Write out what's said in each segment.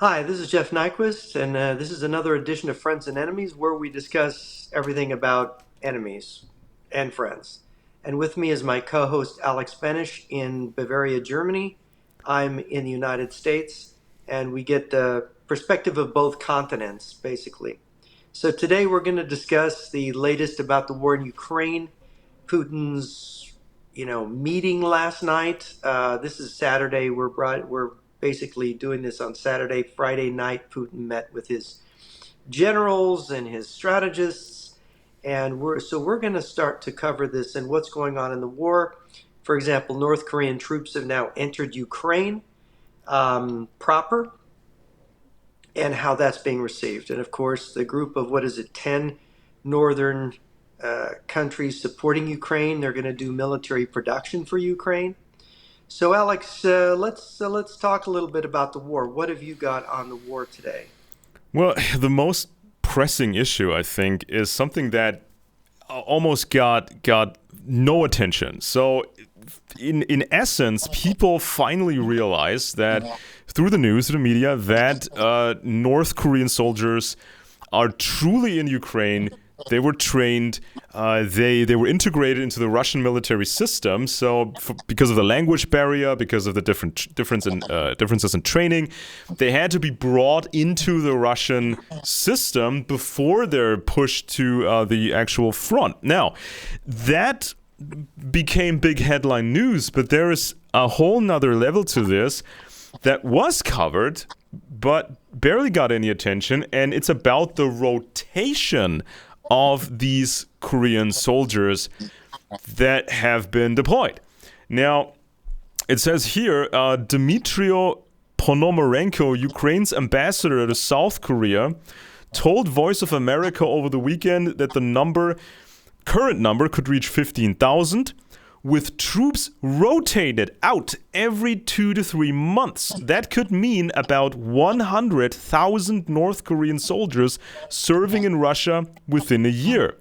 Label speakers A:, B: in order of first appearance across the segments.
A: Hi, this is Jeff Nyquist, and this is another edition of Friends and Enemies where we discuss everything about enemies and friends. And with me is my co host Alex Benesch in Bavaria, Germany. I'm in the United States, and we get the perspective of both continents, basically. So today we're going to discuss the latest about the war in Ukraine, Putin's, meeting last night. This is Saturday. We're basically doing this on Saturday. Friday night, Putin met with his generals and his strategists, and we're going to start to cover this and what's going on in the war. For example, North Korean troops have now entered Ukraine proper, and how that's being received. And of course, the group of what is it, 10 northern countries supporting Ukraine. They're going to do military production for Ukraine. So, Alex, let's talk a little bit about the war. What have you got on the war today?
B: Well, the most pressing issue, I think, is something that almost got no attention. So, in essence, people finally realized that through the news, through the media, that North Korean soldiers are truly in Ukraine. They were trained. They were integrated into the Russian military system. So because of the language barrier, because of the differences in training, they had to be brought into the Russian system before they're pushed to the actual front. Now, that became big headline news, but there is a whole nother level to this that was covered but barely got any attention, and it's about the rotation of these Korean soldiers that have been deployed. Now, it says here, Dmytro Ponomarenko, Ukraine's ambassador to South Korea, told Voice of America over the weekend that the current number could reach 15,000, with troops rotated out every 2 to 3 months. That could mean about 100,000 North Korean soldiers serving in Russia within a year.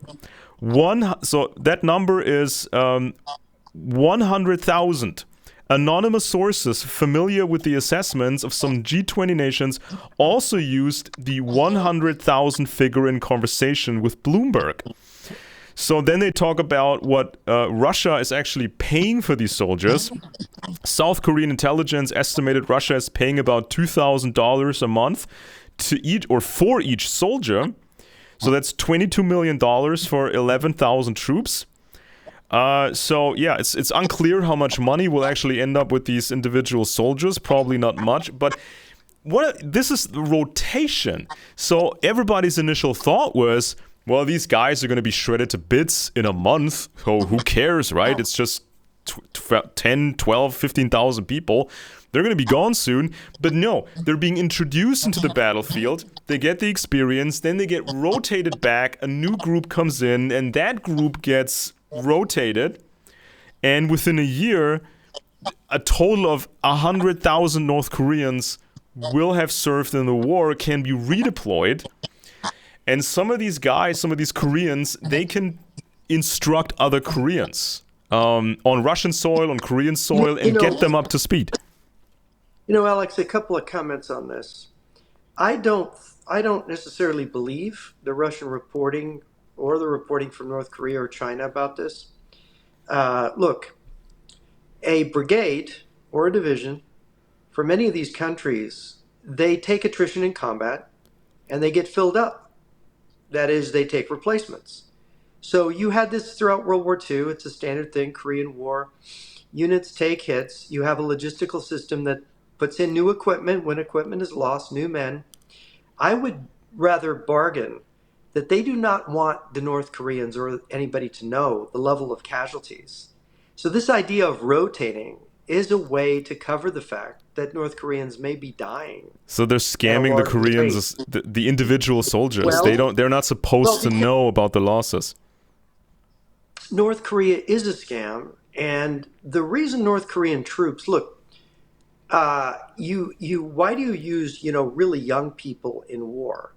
B: So that number is 100,000. Anonymous sources familiar with the assessments of some G20 nations also used the 100,000 figure in conversation with Bloomberg. So then they talk about what Russia is actually paying for these soldiers. South Korean intelligence estimated Russia is paying about $2,000 a month for each soldier. So that's $22 million for 11,000 troops. It's unclear how much money will actually end up with these individual soldiers. Probably not much, but this is the rotation. So everybody's initial thought was, well, these guys are going to be shredded to bits in a month. So who cares, right? It's just 10, 12, 15,000 people. They're going to be gone soon. But no, they're being introduced into the battlefield. They get the experience. Then they get rotated back. A new group comes in, and that group gets rotated. And within a year, a total of 100,000 North Koreans will have served in the war, can be redeployed. And some of these guys, some of these Koreans, they can instruct other Koreans on Russian soil, on Korean soil, and get them up to speed.
A: Alex, a couple of comments on this. I don't necessarily believe the Russian reporting or the reporting from North Korea or China about this. Look, a brigade or a division for many of these countries, they take attrition in combat and they get filled up. That is, they take replacements. So you had this throughout World War II. It's a standard thing, Korean War. Units take hits. You have a logistical system that puts in new equipment when equipment is lost, new men. I would rather bargain that they do not want the North Koreans or anybody to know the level of casualties. So this idea of rotating is a way to cover the fact that North Koreans may be dying.
B: So they're scamming the Koreans, as the individual soldiers. They're not supposed to know about the losses.
A: North Korea is a scam, and the reason North Korean troops look, why do you use really young people in war?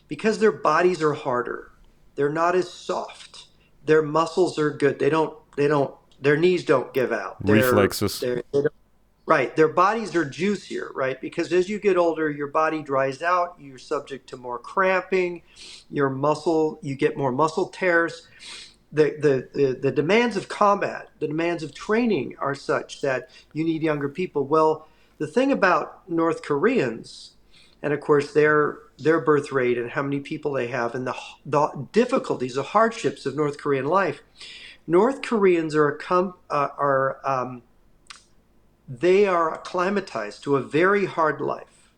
A: Because their bodies are harder. They're not as soft. Their muscles are good. Their knees don't give out.
B: Reflexes.
A: Right. Their bodies are juicier, right? Because as you get older, your body dries out, you're subject to more cramping, you get more muscle tears. The demands of combat, the demands of training are such that you need younger people. Well, the thing about North Koreans, and of course their birth rate and how many people they have, and the difficulties, the hardships of North Korean life. North Koreans they are acclimatized to a very hard life,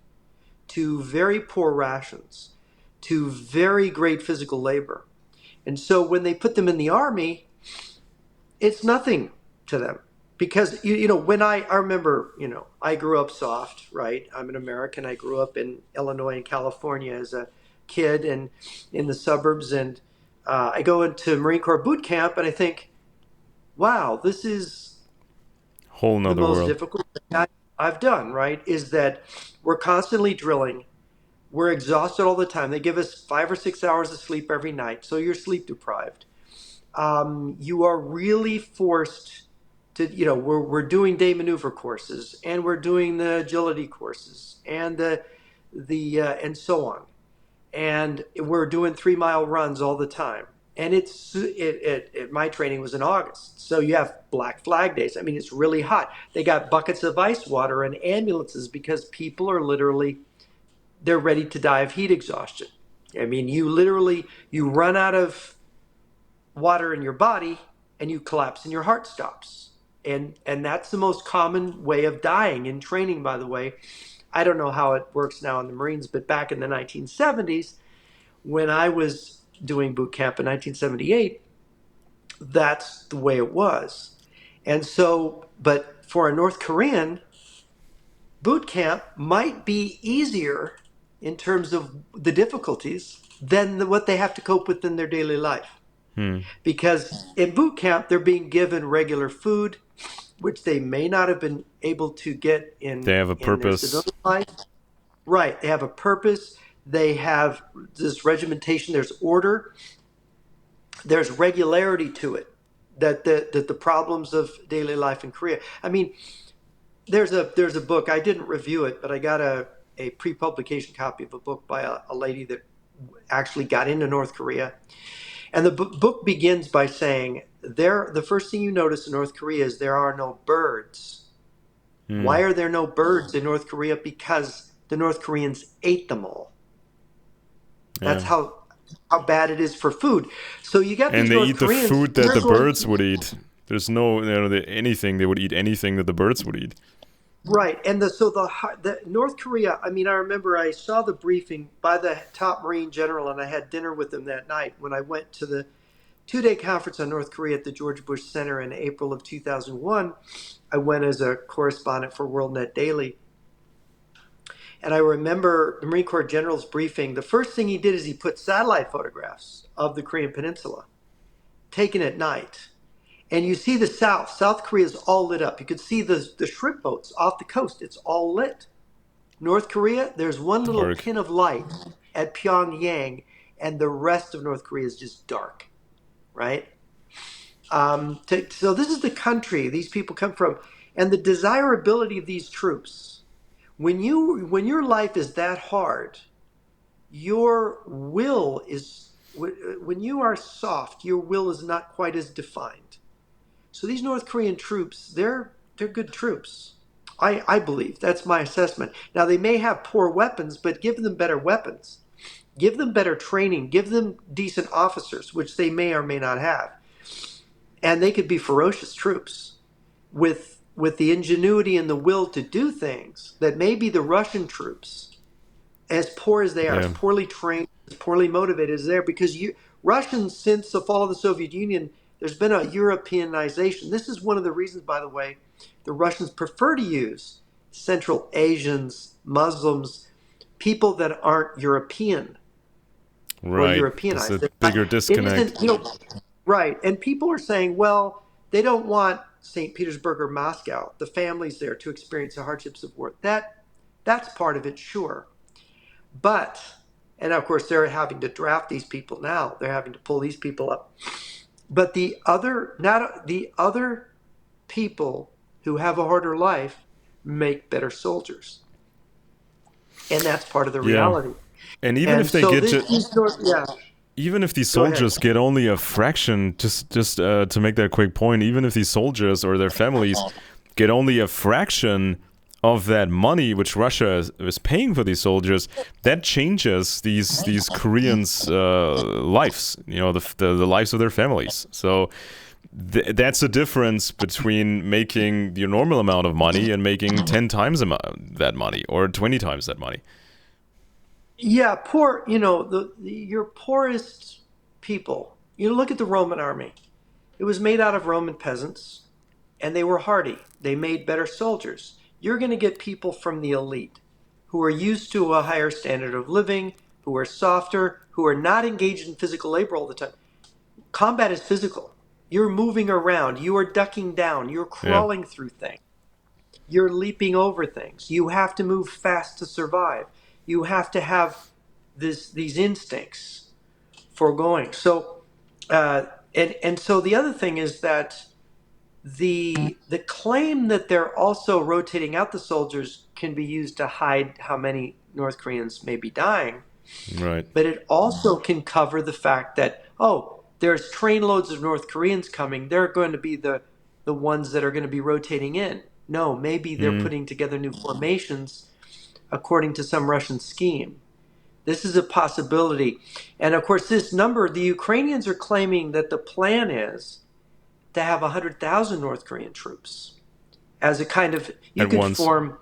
A: to very poor rations, to very great physical labor. And so when they put them in the army, it's nothing to them. Because when I remember, I grew up soft, right? I'm an American. I grew up in Illinois and California as a kid and in the suburbs, and I go into Marine Corps boot camp and I think, wow, this is
B: Whole
A: the
B: nother
A: most
B: world.
A: difficult thing I've done, right? Is that we're constantly drilling. We're exhausted all the time. They give us 5 or 6 hours of sleep every night, so you're sleep deprived. You are really forced to, we're doing day maneuver courses, and we're doing the agility courses, and and so on, and we're doing 3 mile runs all the time. And my training was in August, so you have Black Flag days. I mean, it's really hot. They got buckets of ice water and ambulances because people are literally they're ready to die of heat exhaustion. I mean, you run out of water in your body and you collapse and your heart stops. And that's the most common way of dying in training, by the way. I don't know how it works now in the Marines, but back in the 1970s, when I was doing boot camp in 1978, that's the way it was. And so, but for a North Korean, boot camp might be easier in terms of the difficulties than what they have to cope with in their daily life.
B: Hmm.
A: Because in boot camp, they're being given regular food, which they may not have been able to get
B: They have a
A: in their
B: purpose.
A: civilian life. Right. They have a purpose. They have this regimentation. There's order. There's regularity to it. That the problems of daily life in Korea. I mean, there's a book. I didn't review it, but I got a pre-publication copy of a book by a lady that actually got into North Korea. And the book begins by saying, the first thing you notice in North Korea is there are no birds.
B: Hmm.
A: Why are there no birds in North Korea? Because the North Koreans ate them all. That's
B: Yeah.
A: how bad it is for food. So you got
B: And
A: these
B: they
A: North
B: eat the
A: Koreans,
B: food that
A: they're
B: the
A: going
B: birds would eat. There's no, anything. They would eat anything that the birds would eat.
A: right. And the North Korea, I mean, I remember I saw the briefing by the top Marine general, and I had dinner with him that night when I went to the 2 day conference on North Korea at the George Bush Center in April of 2001. I went as a correspondent for WorldNet Daily. And I remember the Marine Corps General's briefing. The first thing he did is he put satellite photographs of the Korean Peninsula taken at night. And you see the South. South Korea is all lit up. You could see the shrimp boats off the coast. It's all lit. North Korea, there's one little
B: Dark.
A: pin of light at Pyongyang, and the rest of North Korea is just dark, right? So this is the country these people come from, and the desirability of these troops. When your life is that hard, your will is when you are soft, your will is not quite as defined. So these North Korean troops, they're good troops. I believe that's my assessment. Now they may have poor weapons, but give them better weapons, give them better training, give them decent officers, which they may or may not have, and they could be ferocious troops with the ingenuity and the will to do things that maybe the Russian troops, as poor as they are, as
B: Yeah.
A: poorly trained, as poorly motivated as they are, because Russians, since the fall of the Soviet Union, there's been a Europeanization. This is one of the reasons, by the way, the Russians prefer to use Central Asians, Muslims, people that aren't European or
B: Right. There's
A: Europeanized.
B: a bigger
A: It
B: disconnect.
A: isn't, right. And people are saying, well, they don't want St. Petersburg or Moscow, the families there, to experience the hardships of war. That's part of it, sure. But, and of course, they're having to draft these people now. They're having to pull these people up. But the other people who have a harder life, make better soldiers. And that's part of the
B: Yeah.
A: reality.
B: And even
A: And
B: if they
A: so
B: get
A: this,
B: to,
A: yeah,
B: even if these
A: go ahead.
B: soldiers get only a fraction, just to make that quick point, even if these soldiers or their families get only a fraction of that money which Russia is paying for these soldiers, that changes these Koreans' lives. You know, the lives of their families. So that's the difference between making the normal amount of money and making 10 times that money or 20 times that money.
A: Yeah, poor, your poorest people. You look at the Roman army. It was made out of Roman peasants, and they were hardy. They made better soldiers. You're going to get people from the elite who are used to a higher standard of living, who are softer, who are not engaged in physical labor all the time. Combat is physical. You're moving around, you are ducking down, you're
B: Yeah.
A: crawling through things, you're leaping over things. You have to move fast to survive. You have to have these instincts for going. So, and so the other thing is that the claim that they're also rotating out the soldiers can be used to hide how many North Koreans may be dying,
B: Right.
A: but it also can cover the fact that, oh, there's trainloads of North Koreans coming. They're going to be the ones that are going to be rotating in. No, maybe they're
B: Mm.
A: putting together new formations according to some Russian scheme. This is a possibility. And of course, this number, the Ukrainians are claiming that the plan is to have 100,000 North Korean troops as a kind of, you
B: At
A: could
B: once.
A: form,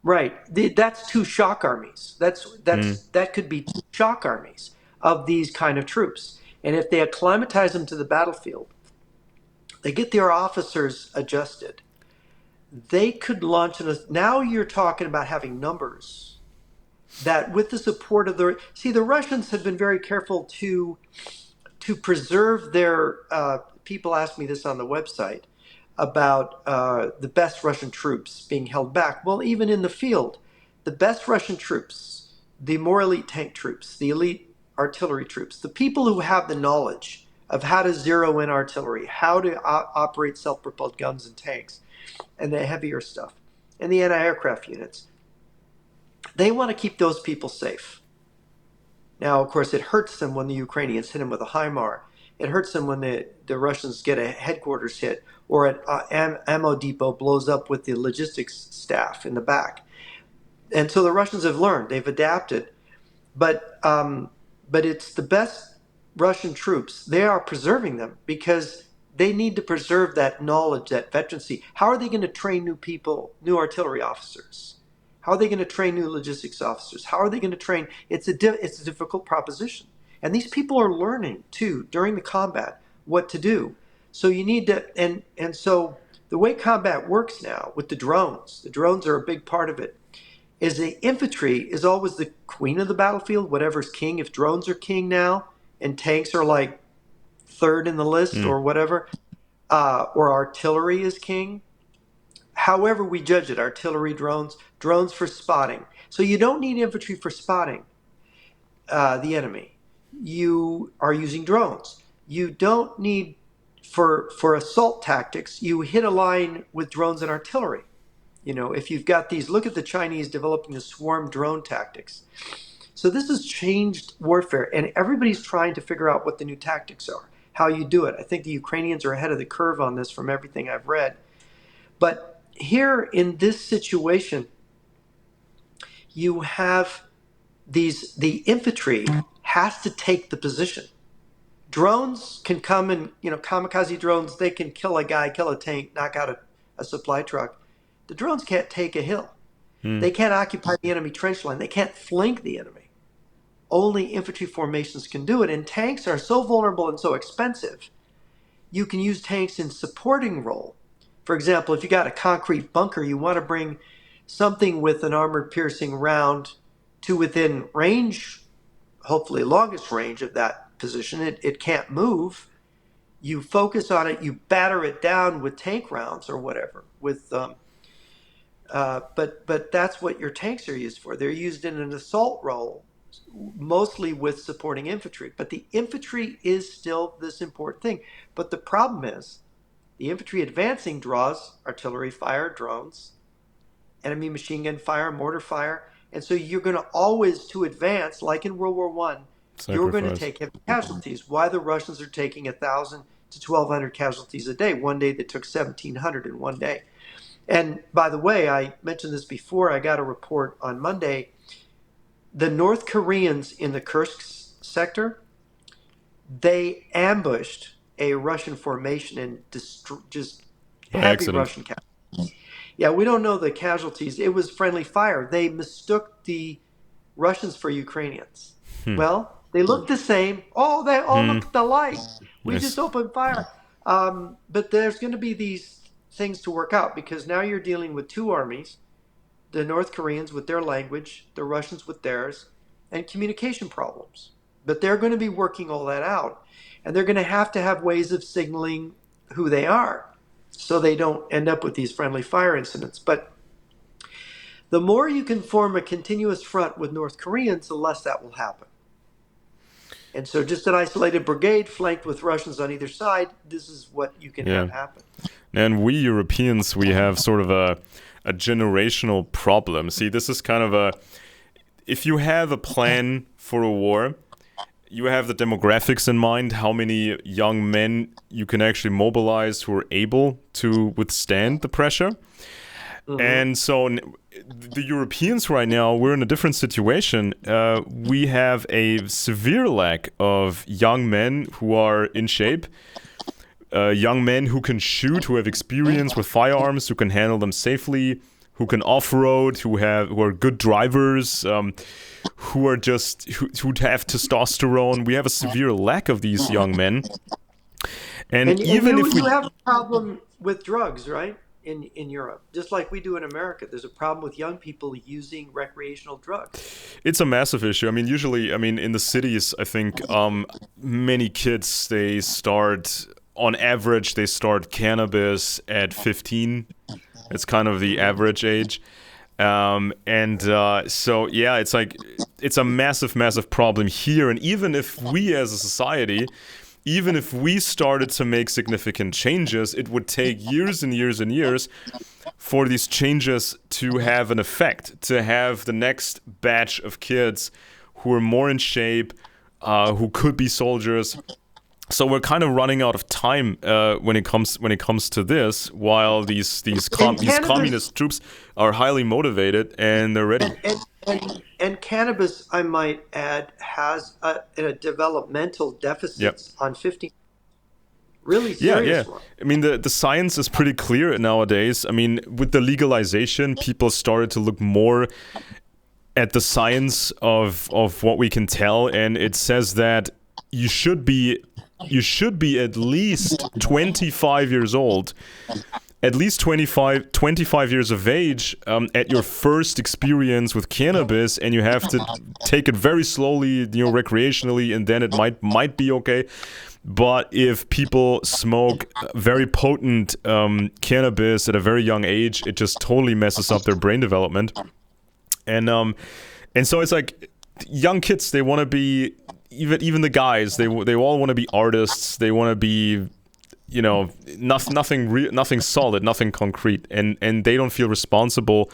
A: right, that's two shock armies.
B: Mm.
A: That could be two shock armies of these kind of troops. And if they acclimatize them to the battlefield, they get their officers adjusted, they could launch now you're talking about having numbers that with the support of the Russians have been very careful to preserve their people ask me this on the website about the best Russian troops being held back. Well, even in the field, the best Russian troops, the more elite tank troops, the elite artillery troops, the people who have the knowledge of how to zero in artillery, how to operate self-propelled guns and tanks, and the heavier stuff, and the anti-aircraft units, they want to keep those people safe. Now, of course, it hurts them when the Ukrainians hit them with a HIMAR. It hurts them when the Russians get a headquarters hit or an ammo depot blows up with the logistics staff in the back. And so the Russians have learned, they've adapted. But but it's the best Russian troops. They are preserving them because they need to preserve that knowledge, that veterancy. How are they going to train new people, new artillery officers? How are they going to train new logistics officers? How are they going to train? It's a difficult proposition, and these people are learning too during the combat what to do. So you need to, and so the way combat works now with the drones are a big part of it, is the infantry is always the queen of the battlefield, whatever's king. If drones are king now and tanks are like third in the list
B: Mm.
A: or whatever, or artillery is king, however we judge it, artillery, drones for spotting. So you don't need infantry for spotting the enemy. You are using drones. You don't need for assault tactics. You hit a line with drones and artillery. If you've got these, look at the Chinese developing the swarm drone tactics. So this has changed warfare, and everybody's trying to figure out what the new tactics are, how you do it. I think the Ukrainians are ahead of the curve on this from everything I've read. But here in this situation, you have the infantry has to take the position. Drones can come and, kamikaze drones, they can kill a guy, kill a tank, knock out a supply truck. The drones can't take a hill.
B: Mm.
A: They can't occupy the enemy trench line. They can't flank the enemy. Only infantry formations can do it. And tanks are so vulnerable and so expensive. You can use tanks in supporting role. For example, if you got a concrete bunker, you want to bring something with an armored piercing round to within range, hopefully longest range of that position. It can't move. You focus on it, you batter it down with tank rounds or whatever, but that's what your tanks are used for. They're used in an assault role, mostly with supporting infantry. But the infantry is still this important thing. But the problem is, the infantry advancing draws artillery fire, drones, enemy machine gun fire, mortar fire. And so you're going to always, to advance, like in World War One, you're going to
B: Sacrifice.
A: take heavy casualties. Why the Russians are taking 1,000 to 1,200 casualties a day. One day they took 1,700 in one day. And by the way, I mentioned this before. I got a report on Monday. The North Koreans in the Kursk sector, they ambushed a Russian formation and just
B: By
A: heavy
B: accident.
A: Russian casualties. Yeah, we don't know the casualties. It was friendly fire. They mistook the Russians for Ukrainians.
B: Hmm.
A: Well, they look the same. Oh, they all
B: Hmm.
A: look alike. We just
B: Yes.
A: opened fire. But there's going to be these things to work out because now you're dealing with two armies, the North Koreans with their language, the Russians with theirs, and communication problems. But they're going to be working all that out. And they're going to have ways of signaling who they are so they don't end up with these friendly fire incidents. But the more you can form a continuous front with North Koreans, the less that will happen. And so just an isolated brigade flanked with Russians on either side, this is what you can
B: Yeah.
A: have happen.
B: And we Europeans, we have sort of a generational problem. See, this is kind of if you have a plan for a war, you have the demographics in mind, how many young men you can actually mobilize who are able to withstand the pressure. And so the Europeans right now, we're in a different situation. We have a severe lack of young men who are in shape, young men who can shoot, who have experience with firearms, who can handle them safely, who can off-road, who are good drivers, who are just who have testosterone. We have a severe lack of these young men. And even if we
A: you have a problem with drugs, right? In Europe, just like we do in America, there's a problem with young people using recreational drugs.
B: it's a massive issue. I mean, usually, I mean, in the cities, I think many kids, on average, they start cannabis at 15. It's kind of the average age. So, yeah, it's a massive, massive problem here. And even if we as a society, even if we started to make significant changes, it would take years and years and years for these changes to have an effect, to have the next batch of kids who are more in shape, who could be soldiers. So we're kind of running out of time when it comes to this, while these communist troops are highly motivated and they're ready.
A: And cannabis, I might add, has a developmental deficits on 15. Really
B: Yeah.
A: serious one.
B: I mean, the science is pretty clear nowadays. I mean, with the legalization, people started to look more at the science of what we can tell, and it says that you should be at least 25 years old, at least 25 years of age at your first experience with cannabis, and you have to take it very slowly, recreationally, and then it might be okay. But if people smoke very potent cannabis at a very young age, it just totally messes up their brain development. And so it's like young kids, they want to be, even the guys, they all want to be artists. They want to be, nothing solid, nothing concrete, and they don't feel responsible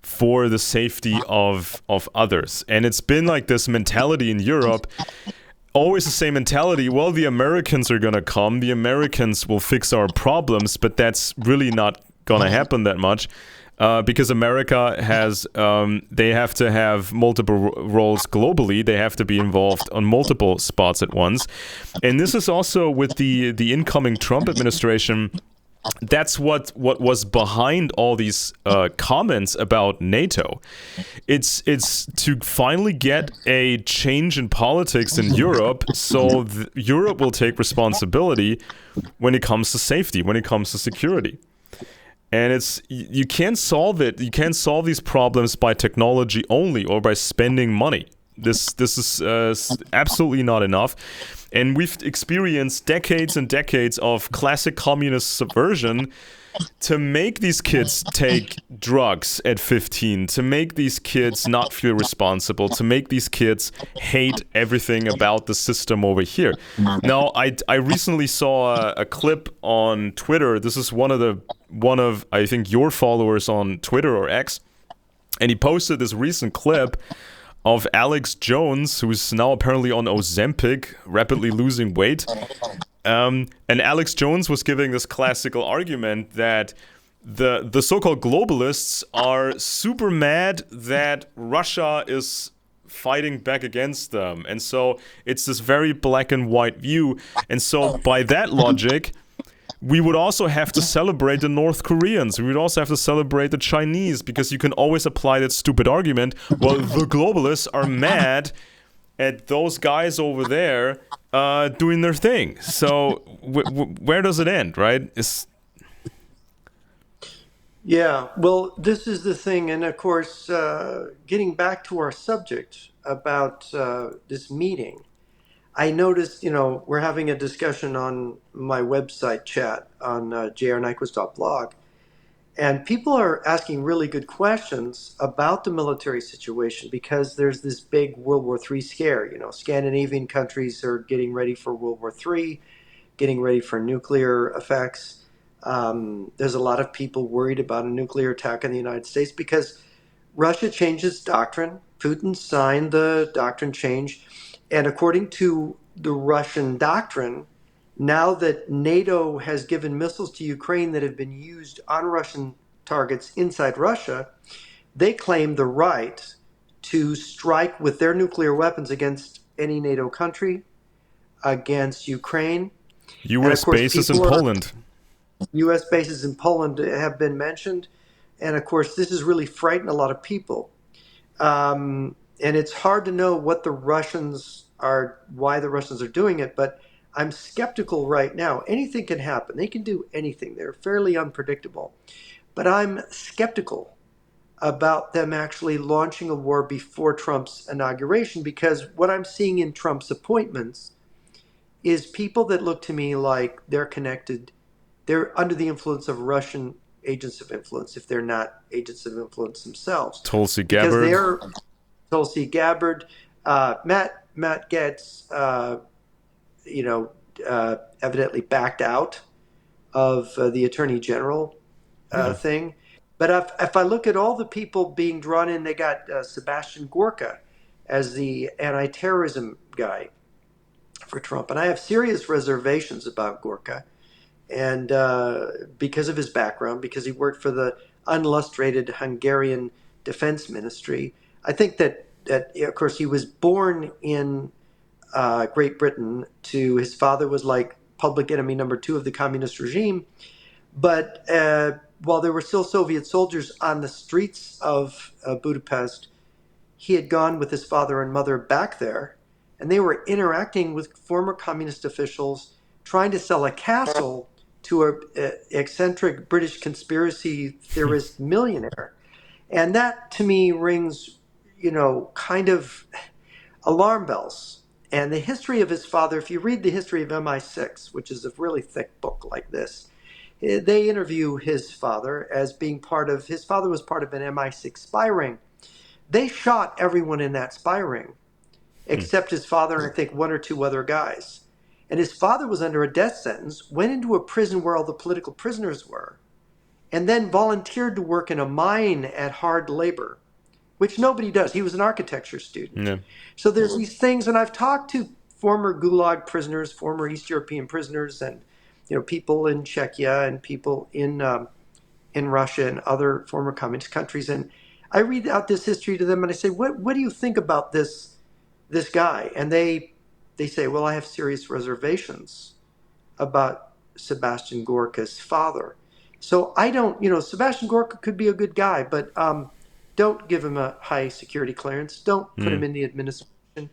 B: for the safety of others. And it's been like this mentality in Europe. Always the same mentality. Well, the Americans are gonna come. The Americans will fix our problems, but that's really not gonna happen that much, because America has they have to have multiple roles globally. They have to be involved on multiple spots at once, and this is also with the incoming Trump administration. That's what was behind all these comments about NATO. It's to finally get a change in politics in Europe, so Europe will take responsibility when it comes to safety, when it comes to security. And you can't solve it. You can't solve these problems by technology only or by spending money. This is absolutely not enough. And we've experienced decades and decades of classic communist subversion to make these kids take drugs at 15, to make these kids not feel responsible, to make these kids hate everything about the system over here. Now, I recently saw a clip on Twitter. This is one of I think your followers on Twitter or X, and he posted this recent clip of Alex Jones, who's now apparently on Ozempic, rapidly losing weight. And Alex Jones was giving this classical argument that the so-called globalists are super mad that Russia is fighting back against them. And so it's this very black and white view. And so by that logic, we would also have to celebrate the North Koreans. We would also have to celebrate the Chinese, because you can always apply that stupid argument. Well, the globalists are mad at those guys over there doing their thing. So where does it end, right?
A: Yeah, well, this is the thing. And of course, getting back to our subject about this meeting, I noticed, we're having a discussion on my website chat on jrnyquist.blog, and people are asking really good questions about the military situation because there's this big World War III scare. Scandinavian countries are getting ready for World War III, getting ready for nuclear effects. There's a lot of people worried about a nuclear attack on the United States because Russia changes doctrine. Putin signed the doctrine change. And according to the Russian doctrine, now that NATO has given missiles to Ukraine that have been used on Russian targets inside Russia, they claim the right to strike with their nuclear weapons against any NATO country, against Ukraine. And of
B: U.S.
A: course,
B: bases in Poland.
A: U.S. bases in Poland have been mentioned. And of course, this has really frightened a lot of people. And it's hard to know what the Russians are, why the Russians are doing it, but I'm skeptical right now. Anything can happen. They can do anything. They're fairly unpredictable. But I'm skeptical about them actually launching a war before Trump's inauguration, because what I'm seeing in Trump's appointments is people that look to me like they're connected. They're under the influence of Russian agents of influence if they're not agents of influence themselves.
B: Tulsi
A: Because
B: Gabbard.
A: they're Tulsi Gabbard, Matt Gaetz, evidently backed out of the Attorney General
B: Yeah.
A: thing. But if I look at all the people being drawn in, they got Sebastian Gorka as the anti-terrorism guy for Trump, and I have serious reservations about Gorka, and because of his background, because he worked for the unlustrated Hungarian Defense Ministry. I think that of course he was born in Great Britain. To his father was like public enemy number two of the communist regime, but while there were still Soviet soldiers on the streets of Budapest, he had gone with his father and mother back there, and they were interacting with former communist officials, trying to sell a castle to a eccentric British conspiracy theorist millionaire. And that to me rings, kind of alarm bells. And the history of his father, if you read the history of MI6, which is a really thick book like this, they interview his father as being his father was part of an MI6 spy ring. They shot everyone in that spy ring except his father and I think one or two other guys. And his father was under a death sentence, went into a prison where all the political prisoners were, and then volunteered to work in a mine at hard labor, which nobody does. He was an architecture student.
B: Yeah.
A: So there's these things, and I've talked to former Gulag prisoners, former East European prisoners, and people in Czechia and people in Russia and other former communist countries, and I read out this history to them, and I say, "What do you think about this guy?" And they say, "Well, I have serious reservations about Sebastian Gorka's father." So I don't, Sebastian Gorka could be a good guy, but don't give him a high security clearance. Don't put him
B: Mm.
A: in the administration.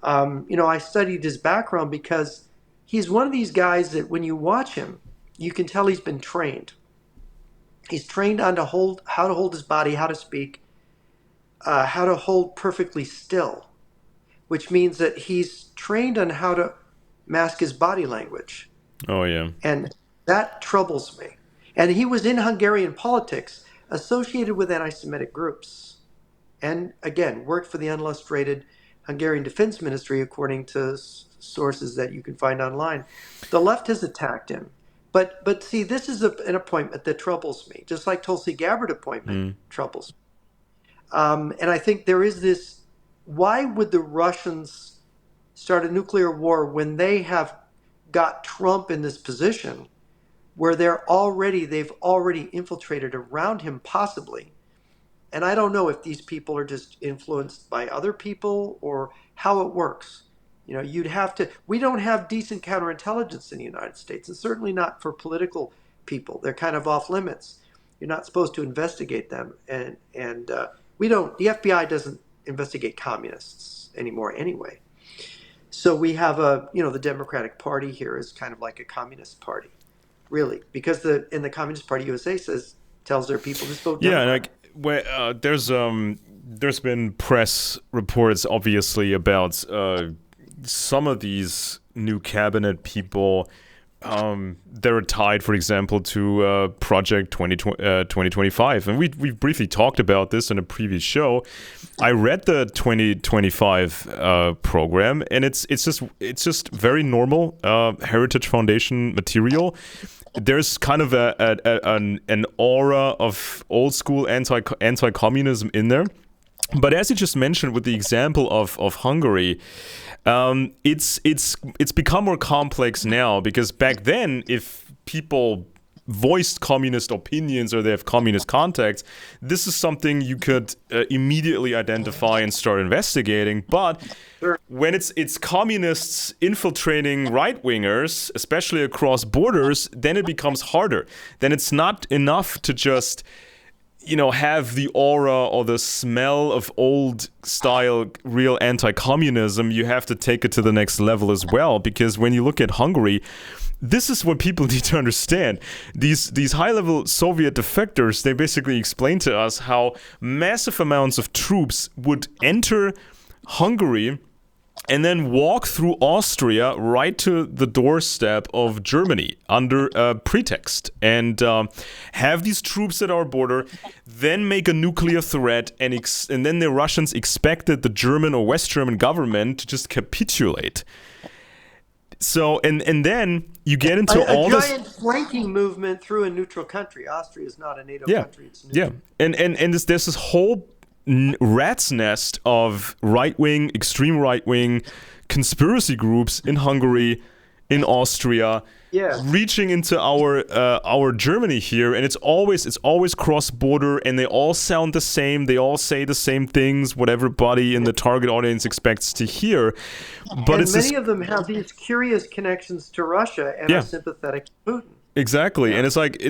A: I studied his background because he's one of these guys that when you watch him, you can tell he's been trained. He's trained on how to hold his body, how to speak, how to hold perfectly still, which means that he's trained on how to mask his body language.
B: Oh yeah.
A: And that troubles me. And he was in Hungarian politics associated with anti-Semitic groups. And again, worked for the unillustrated Hungarian Defense Ministry, according to sources that you can find online. The left has attacked him. But see, this is an appointment that troubles me, just like Tulsi Gabbard appointment
B: Mm.
A: troubles me. And I think there is this, why would the Russians start a nuclear war when they have got Trump in this position where they've already infiltrated around him possibly? And I don't know if these people are just influenced by other people or how it works. We don't have decent counterintelligence in the United States, and certainly not for political people. They're kind of off limits. You're not supposed to investigate them. The FBI doesn't investigate communists anymore anyway. So we have the Democratic Party here is kind of like a communist party, really, because in the Communist Party USA tells their people just vote
B: Yeah,
A: Democrat.
B: like there's been press reports obviously about some of these new cabinet people. They're tied, for example, to Project 2025, and we've briefly talked about this in a previous show. I read the 2025 program, and it's just very normal Heritage Foundation material. There's kind of an aura of old school anti-communism in there. But as you just mentioned with the example of Hungary, it's become more complex now, because back then, if people voiced communist opinions or they have communist contacts, this is something you could immediately identify and start investigating. But when it's communists infiltrating right-wingers, especially across borders, then it becomes harder. Then it's not enough to just have the aura or the smell of old style real anti-communism. You have to take it to the next level as well, because when you look at Hungary, this is what people need to understand. These high-level Soviet defectors, they basically explain to us how massive amounts of troops would enter Hungary and then walk through Austria right to the doorstep of Germany under a pretext, and have these troops at our border, then make a nuclear threat, and then the Russians expected the German or West German government to just capitulate. So, and then you get into all this...
A: A giant flanking movement through a neutral country. Austria is not a NATO country. It's neutral.
B: Yeah. And there's this whole rat's nest of right-wing, extreme right-wing conspiracy groups in Hungary, in Austria, reaching into our Germany here, and it's always cross-border, and they all sound the same. They all say the same things, what everybody in the target audience expects to hear. But
A: many of them have these curious connections to Russia and are sympathetic to Putin.
B: Exactly, and it's like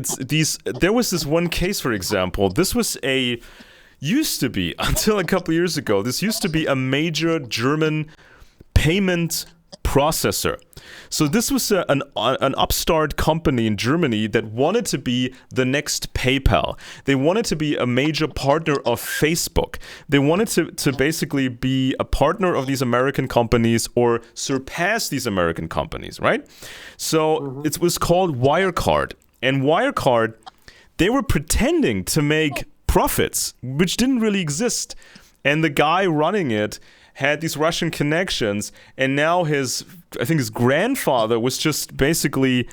B: there was this one case, for example. This was used to be, until a couple years ago, this used to be a major German payment processor. So this was an upstart company in Germany that wanted to be the next PayPal. They wanted to be a major partner of Facebook. They wanted to basically be a partner of these American companies or surpass these American companies, right? So it was called Wirecard. And Wirecard, they were pretending to make profits, which didn't really exist. And the guy running it had these Russian connections, and now his grandfather was just basically,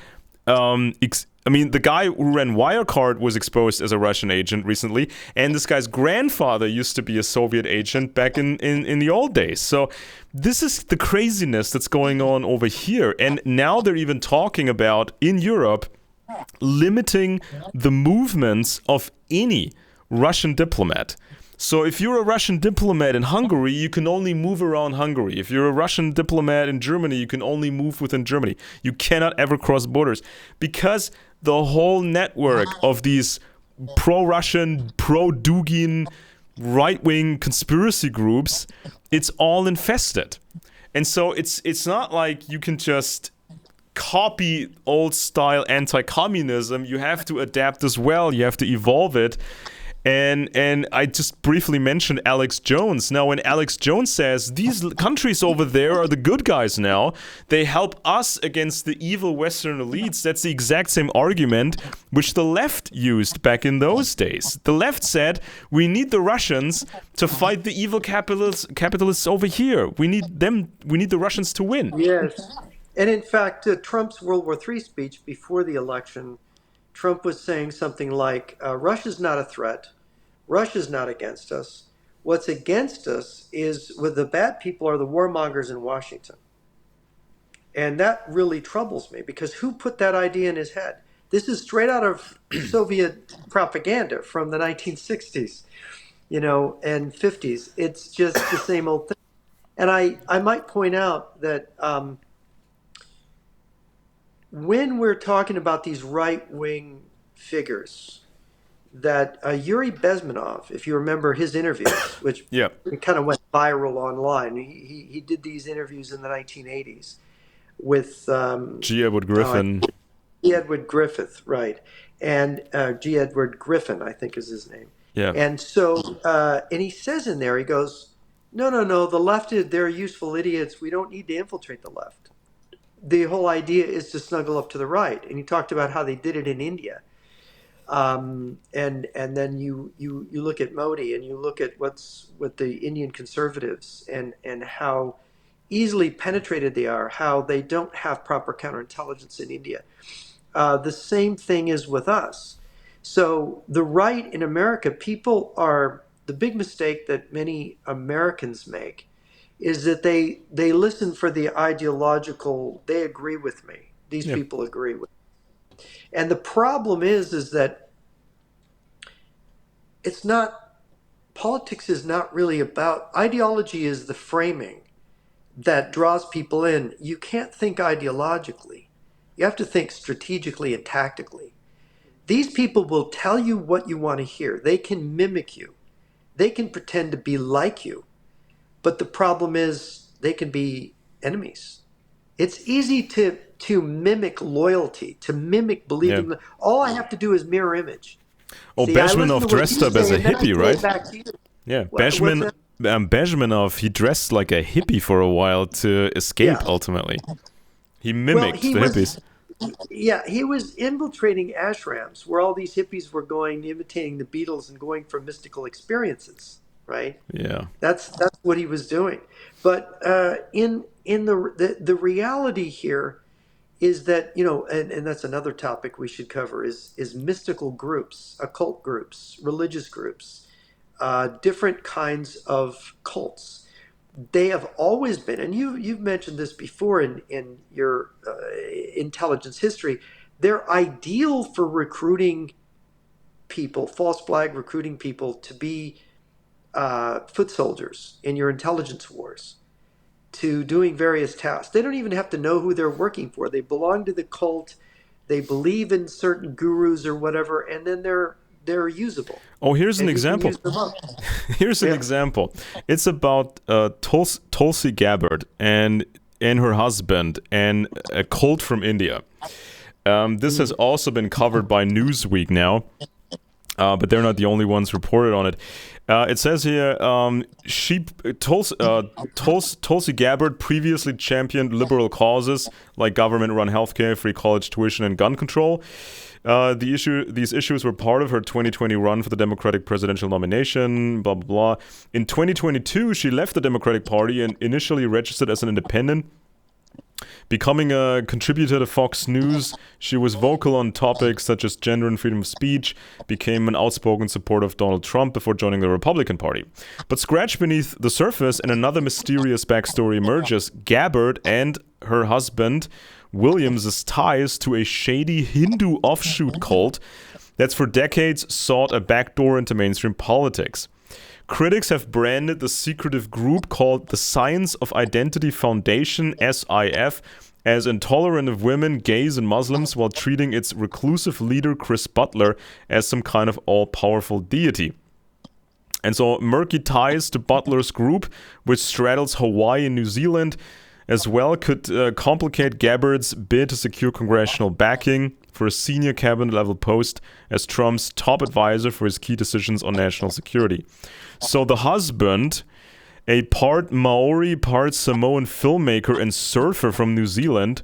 B: the guy who ran Wirecard was exposed as a Russian agent recently, and this guy's grandfather used to be a Soviet agent back in the old days. So this is the craziness that's going on over here, and now they're even talking about, in Europe, limiting the movements of any Russian diplomat. So if you're a Russian diplomat in Hungary, you can only move around Hungary. If you're a Russian diplomat in Germany, you can only move within Germany. You cannot ever cross borders, because the whole network of these pro-Russian, pro-Dugin, right-wing conspiracy groups, it's all infested. And so it's not like you can just copy old-style anti-communism. You have to adapt as well. You have to evolve it. And I just briefly mentioned Alex Jones. Now, when Alex Jones says these countries over there are the good guys now, they help us against the evil Western elites, that's the exact same argument which the left used back in those days. The left said, we need the Russians to fight the evil capitalists over here. We need the Russians to win.
A: Yes. And in fact, Trump's World War III speech before the election, Trump was saying something like, Russia's not a threat. Russia's not against us. What's against us is with the bad people are the warmongers in Washington. And that really troubles me because who put that idea in his head? This is straight out of Soviet propaganda from the 1960s, and 50s. It's just the same old thing. And I might point out that when we're talking about these right-wing figures, that Yuri Bezmenov, if you remember his interviews, which
B: Yeah.
A: kind of went viral online, he did these interviews in the 1980s with
B: G. Edward Griffin.
A: G. Edward Griffith, right, and G. Edward Griffin, I think is his name.
B: Yeah.
A: And so, and he says in there, he goes, no, the left, they're useful idiots. We don't need to infiltrate the left. The whole idea is to snuggle up to the right. And he talked about how they did it in India. And then you look at Modi and you look at what's with the Indian conservatives and how easily penetrated they are, how they don't have proper counterintelligence in India. The same thing is with us. So the right in America, the big mistake that many Americans make is that they listen for the ideological, they agree with me. These people agree with me. And the problem is that politics is not really about, ideology is the framing that draws people in. You can't think ideologically. You have to think strategically and tactically. These people will tell you what you want to hear. They can mimic you. They can pretend to be like you. But the problem is they can be enemies. It's easy to mimic loyalty, to mimic believing.
B: Yeah.
A: All I have to do is mirror image.
B: Oh, Bezmenov dressed up as a hippie, right? Yeah, Bezmenov, he dressed like a hippie for a while to escape, ultimately. He mimicked the hippies.
A: Yeah, he was infiltrating ashrams where all these hippies were going, imitating the Beatles and going for mystical experiences, right?
B: Yeah.
A: That's what he was doing. But in the reality here is that, and that's another topic we should cover is mystical groups, occult groups, religious groups, different kinds of cults. They have always been, and you've mentioned this before in your intelligence history, they're ideal for recruiting people, false flag recruiting people to be foot soldiers in your intelligence wars, to doing various tasks. They don't even have to know who they're working for. They belong to the cult. They believe in certain gurus or whatever, and then they're usable.
B: Oh, here's an example. Here's an example. It's about Tulsi Gabbard and her husband and a cult from India. This has also been covered by Newsweek now, but they're not the only ones reported on it. It says here, Tulsi Gabbard previously championed liberal causes like government-run healthcare, free college tuition, and gun control. These issues were part of her 2020 run for the Democratic presidential nomination, blah, blah, blah. In 2022, she left the Democratic Party and initially registered as an independent. Becoming a contributor to Fox News, she was vocal on topics such as gender and freedom of speech, became an outspoken supporter of Donald Trump before joining the Republican Party. But scratch beneath the surface and another mysterious backstory emerges. Gabbard and her husband Williams' ties to a shady Hindu offshoot cult that's for decades sought a backdoor into mainstream politics. Critics have branded the secretive group called the Science of Identity Foundation, SIF, as intolerant of women, gays, and Muslims while treating its reclusive leader, Chris Butler, as some kind of all-powerful deity. And so murky ties to Butler's group, which straddles Hawaii and New Zealand, as well could complicate Gabbard's bid to secure congressional backing for a senior cabinet level post as Trump's top advisor for his key decisions on national security. So the husband, a part Maori, part Samoan filmmaker and surfer from New Zealand,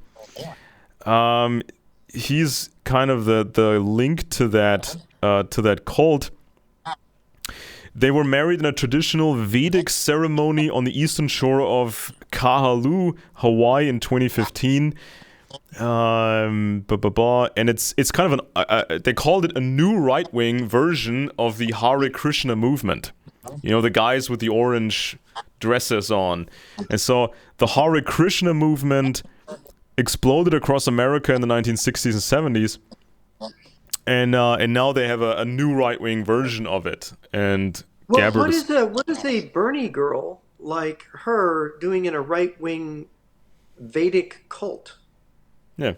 B: he's kind of the link to that cult. They were married in a traditional Vedic ceremony on the eastern shore of Kahalu, Hawaii in 2015. And it's kind of they called it a new right-wing version of the Hare Krishna movement. You know, the guys with the orange dresses on. And so the Hare Krishna movement exploded across America in the 1960s and 70s. And now they have a new right-wing version of it. And
A: Well,
B: Gabbard is...
A: what is a Bernie girl like her doing in a right wing Vedic cult?
B: Yeah.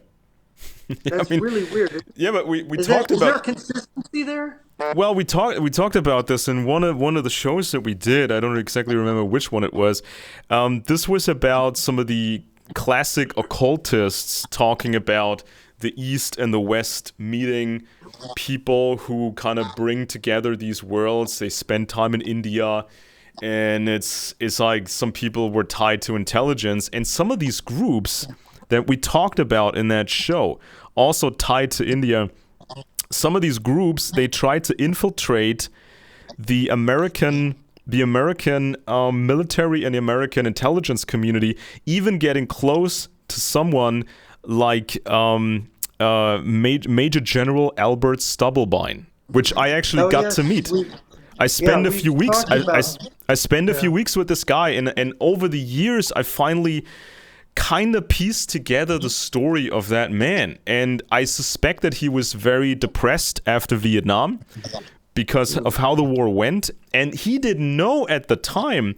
B: I
A: That's
B: mean,
A: really weird.
B: yeah, but we
A: Is
B: talked
A: there a
B: about...
A: consistency there?
B: Well, we talked about this in one of the shows that we did. I don't exactly remember which one it was. This was about some of the classic occultists talking about the East and the West meeting, people who kind of bring together these worlds. They spend time in India, and it's like some people were tied to intelligence, and some of these groups that we talked about in that show also tied to India. Some of these groups, they tried to infiltrate the American military and the American intelligence community, even getting close to someone like Major General Albert Stubblebine, which I actually got
A: Yes,
B: to meet.
A: we
B: I spent a
A: we
B: few weeks.
A: talked about.
B: I spent a
A: Yeah.
B: few weeks with this guy, and over the years, I finally kind of pieced together the story of that man. And I suspect that he was very depressed after Vietnam because of how the war went, and he didn't know at the time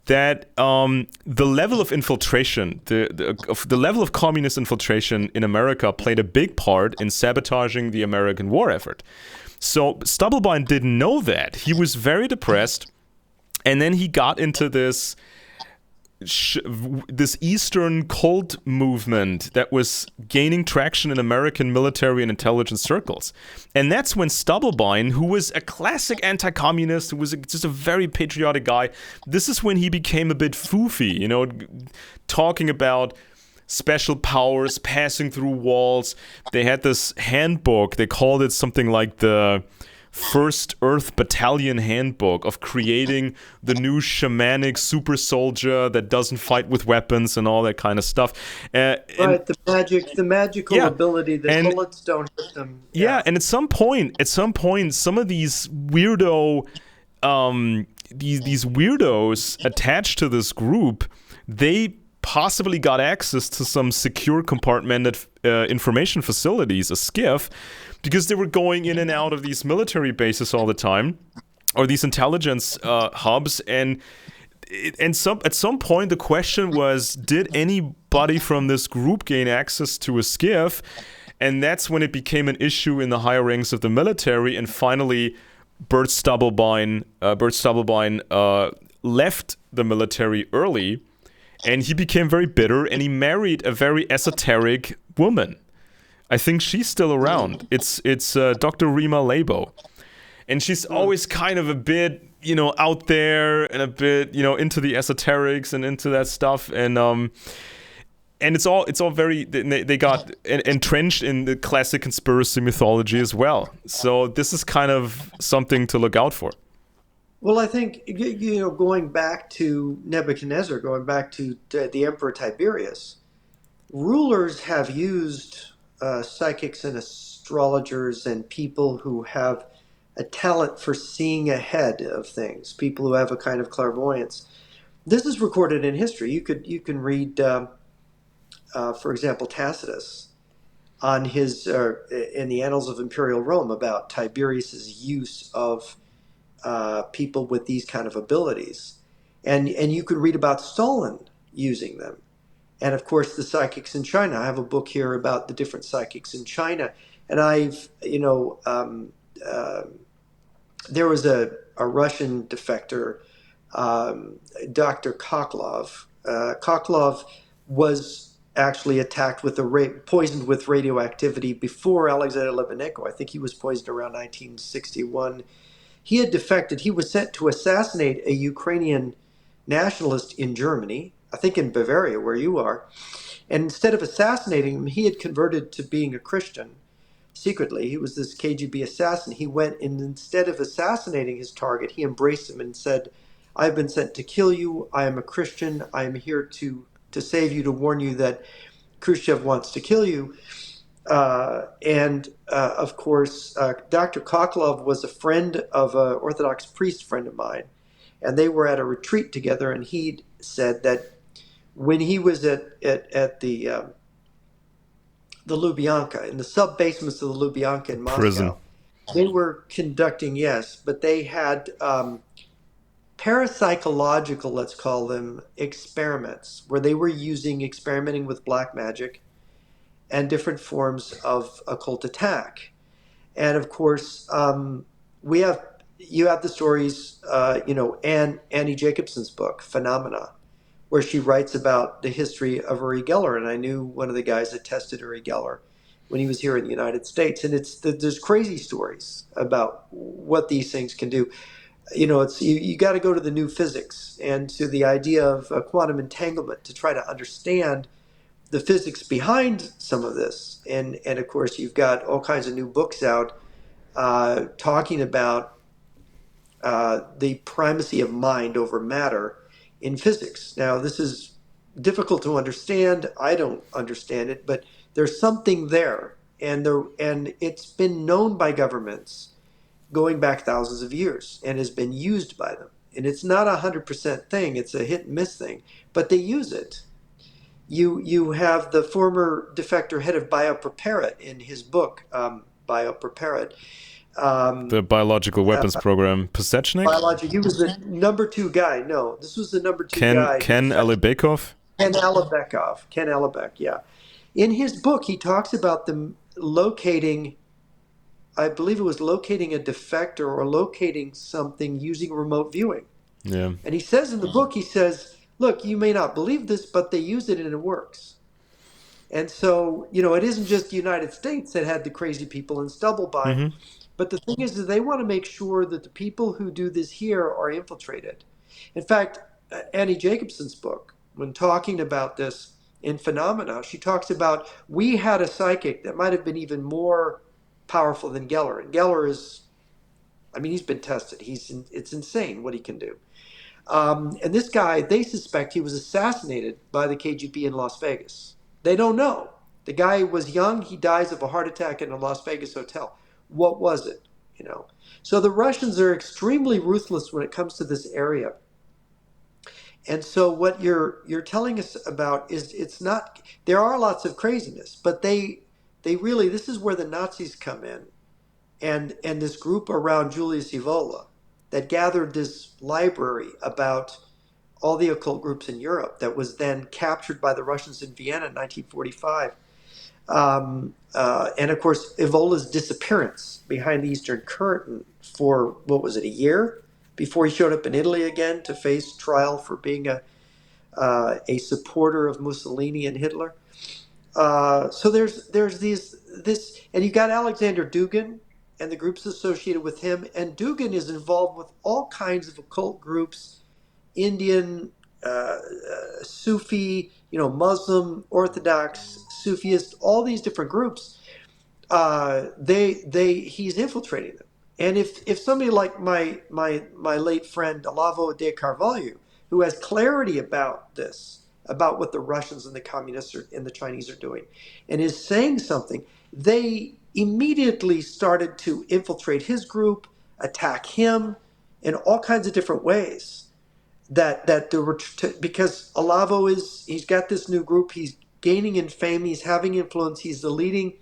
B: that the level of infiltration, the level of communist infiltration in America played a big part in sabotaging the American war effort. So Stubblebine didn't know that. He was very depressed, and then he got into this Eastern cult movement that was gaining traction in American military and intelligence circles. And that's when Stubblebine, who was a classic anti-communist, who was just a very patriotic guy, this is when he became a bit foofy, you know, talking about special powers, passing through walls. They had this handbook, they called it something like the First Earth Battalion handbook of creating the new shamanic super soldier that doesn't fight with weapons and all that kind of stuff.
A: Right, the magical
B: Yeah,
A: ability that
B: and
A: bullets don't hit them.
B: yeah,
A: Yeah.
B: and at some point, some of these weirdo, these weirdos attached to this group, they possibly got access to some secure compartmented information facilities, a SCIF, because they were going in and out of these military bases all the time, or these intelligence hubs, and at some point the question was, did anybody from this group gain access to a SCIF? And that's when it became an issue in the higher ranks of the military, and finally Bert Stubblebine left the military early, and he became very bitter, and he married a very esoteric woman. I think she's still around. It's Dr. Rima Labo. And she's always kind of a bit, you know, out there and a bit, you know, into the esoterics and into that stuff. And it's all very, they got entrenched in the classic conspiracy mythology as well. So this is kind of something to look out for.
A: Well, I think going back to Nebuchadnezzar, going back to the Emperor Tiberius, rulers have used psychics and astrologers and people who have a talent for seeing ahead of things, people who have a kind of clairvoyance. This is recorded in history. You can read, for example, Tacitus on his in the Annals of Imperial Rome about Tiberius's use of people with these kind of abilities, and you could read about Stalin using them, and of course the psychics in China. I have a book here about the different psychics in China, and there was a Russian defector, Dr. Koklov. Koklov was actually attacked with poisoned with radioactivity before Alexander Litvinenko. I think he was poisoned around 1961. He had defected. He was sent to assassinate a Ukrainian nationalist in Germany, I think in Bavaria, where you are. And instead of assassinating him, he had converted to being a Christian secretly. He was this KGB assassin. He went and instead of assassinating his target, he embraced him and said, I've been sent to kill you. I am a Christian. I am here to save you, to warn you that Khrushchev wants to kill you. Of course, Dr. Koklov was a friend of an Orthodox priest friend of mine, and they were at a retreat together. And he said that when he was at the Lubyanka, in the sub basements of the Lubyanka in
B: Prison.
A: Moscow, they were conducting, yes, but they had parapsychological, let's call them, experiments where they were experimenting with black magic and different forms of occult attack. And of course, we have you have the stories, Annie Jacobson's book, Phenomena, where she writes about the history of Uri Geller. And I knew one of the guys that tested Uri Geller when he was here in the United States. And there's crazy stories about what these things can do. You got to go to the new physics and to the idea of quantum entanglement to try to understand the physics behind some of this. And of course, you've got all kinds of new books out talking about the primacy of mind over matter in physics. Now, this is difficult to understand. I don't understand it, but there's something there, and it's been known by governments going back thousands of years and has been used by them. And it's not a 100% thing; it's a hit and miss thing, but they use it. You have the former defector head of BioPreparat in his book, BioPreparat.
B: The
A: Um,
B: biological
A: uh,
B: weapons program. Pasechnik?
A: Biologic. He was the number two guy. No, this was the number two
B: Ken
A: guy who
B: Ken
A: defected.
B: Alibekov?
A: Ken Alabekov. Ken Alabek. Yeah. In his book, he talks about them locating. I believe it was locating a defector or locating something using remote viewing.
B: Yeah.
A: And he says in the book, he says, "Look, you may not believe this, but they use it and it works." And so, it isn't just the United States that had the crazy people in Stubblebine,
B: Mm-hmm.
A: but the thing is that they want to make sure that the people who do this here are infiltrated. In fact, Annie Jacobson's book, when talking about this in Phenomena, she talks about we had a psychic that might have been even more powerful than Geller. And Geller is, I mean, he's been tested. It's insane what he can do. And this guy, they suspect he was assassinated by the KGB in Las Vegas. They don't know. The guy was young. He dies of a heart attack in a Las Vegas hotel. What was it? You know. So the Russians are extremely ruthless when it comes to this area. And so what you're telling us about is it's not. There are lots of craziness, but they really, this is where the Nazis come in, and this group around Julius Evola that gathered this library about all the occult groups in Europe that was then captured by the Russians in Vienna in 1945. And of course, Evola's disappearance behind the Eastern Curtain for, what was it, a year before he showed up in Italy again to face trial for being a supporter of Mussolini and Hitler. So there's this, and you got Alexander Dugin and the groups associated with him, and Dugin is involved with all kinds of occult groups, Indian, Sufi, Muslim, Orthodox, Sufist, all these different groups. He's infiltrating them. And if somebody like my late friend Olavo de Carvalho, who has clarity about this, about what the Russians and the communists and the Chinese are doing, and is saying something, they immediately started to infiltrate his group, attack him in all kinds of different ways. That there were because Olavo he's got this new group, he's gaining in fame, he's having influence, he's the leading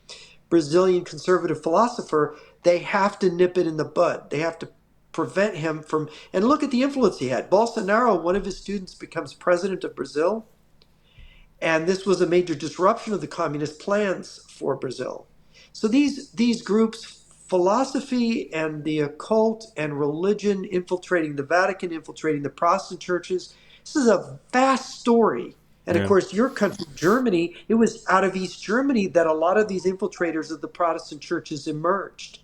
A: Brazilian conservative philosopher. They have to nip it in the bud. They have to prevent him from, and look at the influence he had. Bolsonaro, one of his students, becomes president of Brazil, and this was a major disruption of the communist plans for Brazil. So these groups, philosophy and the occult and religion infiltrating the Vatican, infiltrating the Protestant churches, this is a vast story. And of
B: Yeah.
A: course, your country, Germany, it was out of East Germany that a lot of these infiltrators of the Protestant churches emerged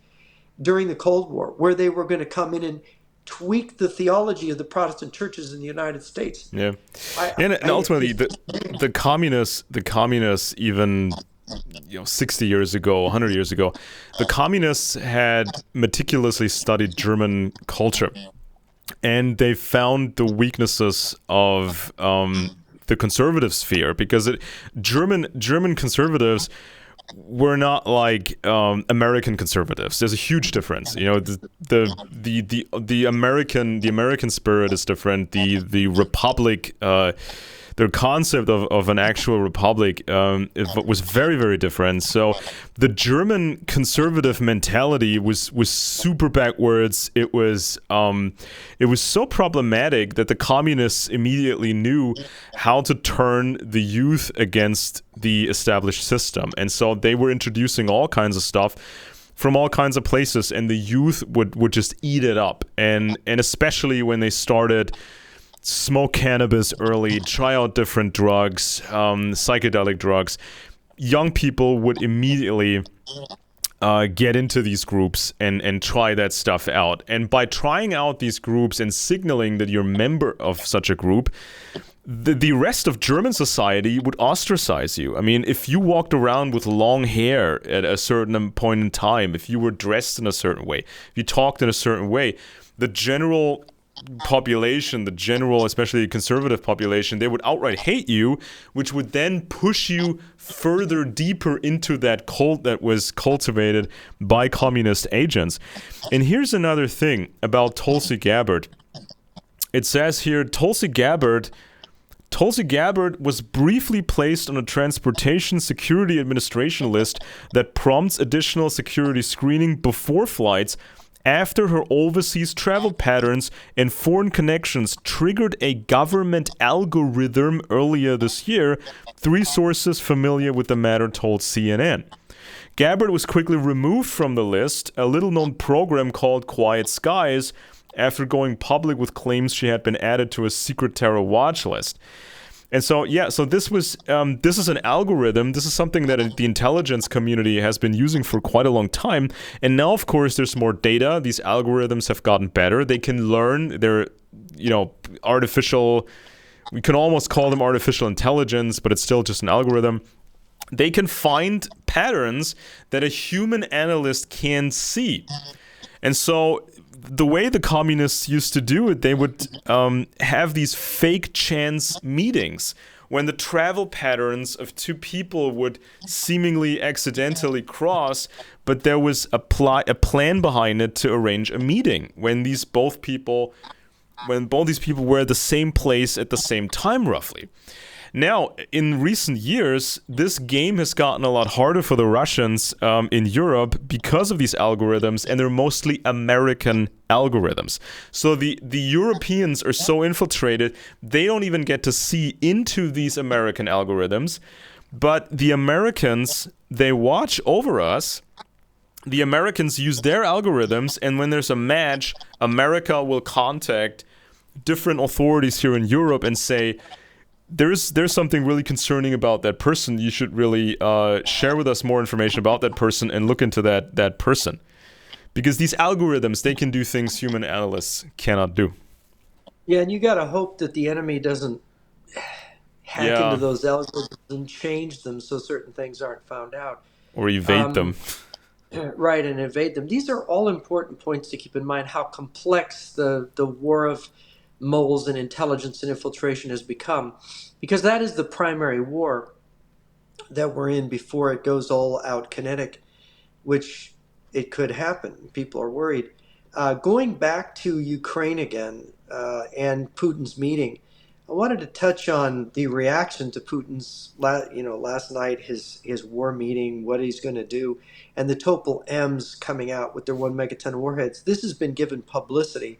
A: during the Cold War, where they were going to come in and tweak the theology of the Protestant churches in the United States.
B: Yeah.
A: I,
B: And
A: I
B: ultimately,
A: it's,
B: the communists, even 60 years ago, 100 years ago, the communists had meticulously studied German culture, and they found the weaknesses of the conservative sphere, because German conservatives were not like American conservatives. There's a huge difference. The American spirit is different. The republic, the concept of an actual republic, was very, very different. So the German conservative mentality was super backwards. It was so problematic that the communists immediately knew how to turn the youth against the established system, and so they were introducing all kinds of stuff from all kinds of places, and the youth would just eat it up. And especially when they started smoke cannabis early, try out different drugs, psychedelic drugs, young people would immediately get into these groups and try that stuff out. And by trying out these groups and signaling that you're a member of such a group, the rest of German society would ostracize you. I mean, if you walked around with long hair at a certain point in time, if you were dressed in a certain way, if you talked in a certain way, the general population, the general, especially conservative population, they would outright hate you, which would then push you further deeper into that cult that was cultivated by communist agents. And here's another thing about Tulsi Gabbard. It says here, Tulsi Gabbard was briefly placed on a Transportation Security Administration list that prompts additional security screening before flights after her overseas travel patterns and foreign connections triggered a government algorithm earlier this year, three sources familiar with the matter told CNN. Gabbard was quickly removed from the list, a little-known program called Quiet Skies, after going public with claims she had been added to a secret terror watch list. And so, this is an algorithm. This is something that the intelligence community has been using for quite a long time. And now, of course, there's more data. These algorithms have gotten better. They can learn. They're, artificial. We can almost call them artificial intelligence, but it's still just an algorithm. They can find patterns that a human analyst can see. And so the way the communists used to do it, they would have these fake chance meetings when the travel patterns of two people would seemingly accidentally cross, but there was a plan behind it to arrange a meeting when both these people were at the same place at the same time, roughly. Now, in recent years, this game has gotten a lot harder for the Russians in Europe because of these algorithms, and they're mostly American algorithms. So the Europeans are so infiltrated, they don't even get to see into these American algorithms, but the Americans, they watch over us. The Americans use their algorithms, and when there's a match, America will contact different authorities here in Europe and say, there's something really concerning about that person. You should really share with us more information about that person and look into that person. Because these algorithms, they can do things human analysts cannot do.
A: yeah, and you got to hope that the enemy doesn't hack into
B: Yeah,
A: those algorithms and change them so certain things aren't found out.
B: or evade them.
A: Um, right, and evade them. These are all important points to keep in mind how complex the war of moles and intelligence and infiltration has become, because that is the primary war that we're in before it goes all out kinetic, which it could happen. People are worried. Going back to Ukraine again and Putin's meeting, I wanted to touch on the reaction to Putin's last night, his war meeting, what he's going to do, and the Topol M's coming out with their 1 megaton warheads. This has been given publicity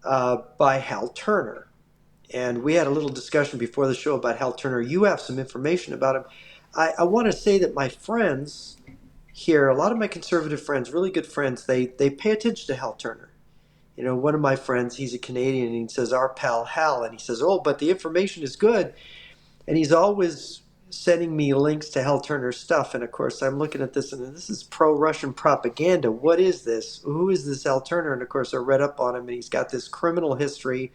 A: by Hal Turner. And we had a little discussion before the show about Hal Turner. You have some information about him. I want to say that my friends here, a lot of my conservative friends, really good friends, they pay attention to Hal Turner. One of my friends, he's a Canadian, and he says, our pal Hal, and he says, oh, but the information is good. and he's always sending me links to Hal Turner stuff. And of course, I'm looking at this, and this is pro-Russian propaganda. What is this? Who is this Hal Turner? And of course, I read up on him, and he's got this criminal history,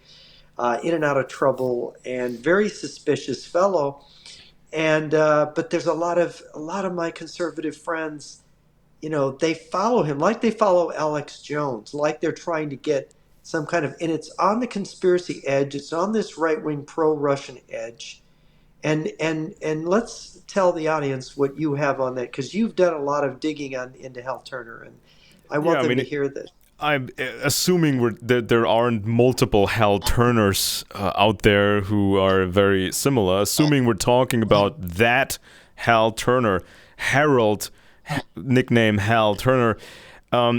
A: in and out of trouble, and very suspicious fellow. And but there's a lot of my conservative friends, they follow him like they follow Alex Jones, like they're trying to get some kind of, and it's on the conspiracy edge. It's on this right wing pro Russian edge, and let's tell the audience what you have on that, because you've done a lot of digging on into Hal Turner, and I
B: Yeah,
A: want
B: I
A: them
B: mean,
A: to hear this.
B: I'm assuming there aren't multiple Hal Turners out there who are very similar. Assuming we're talking about that Hal Turner, Harold, nickname Hal Turner.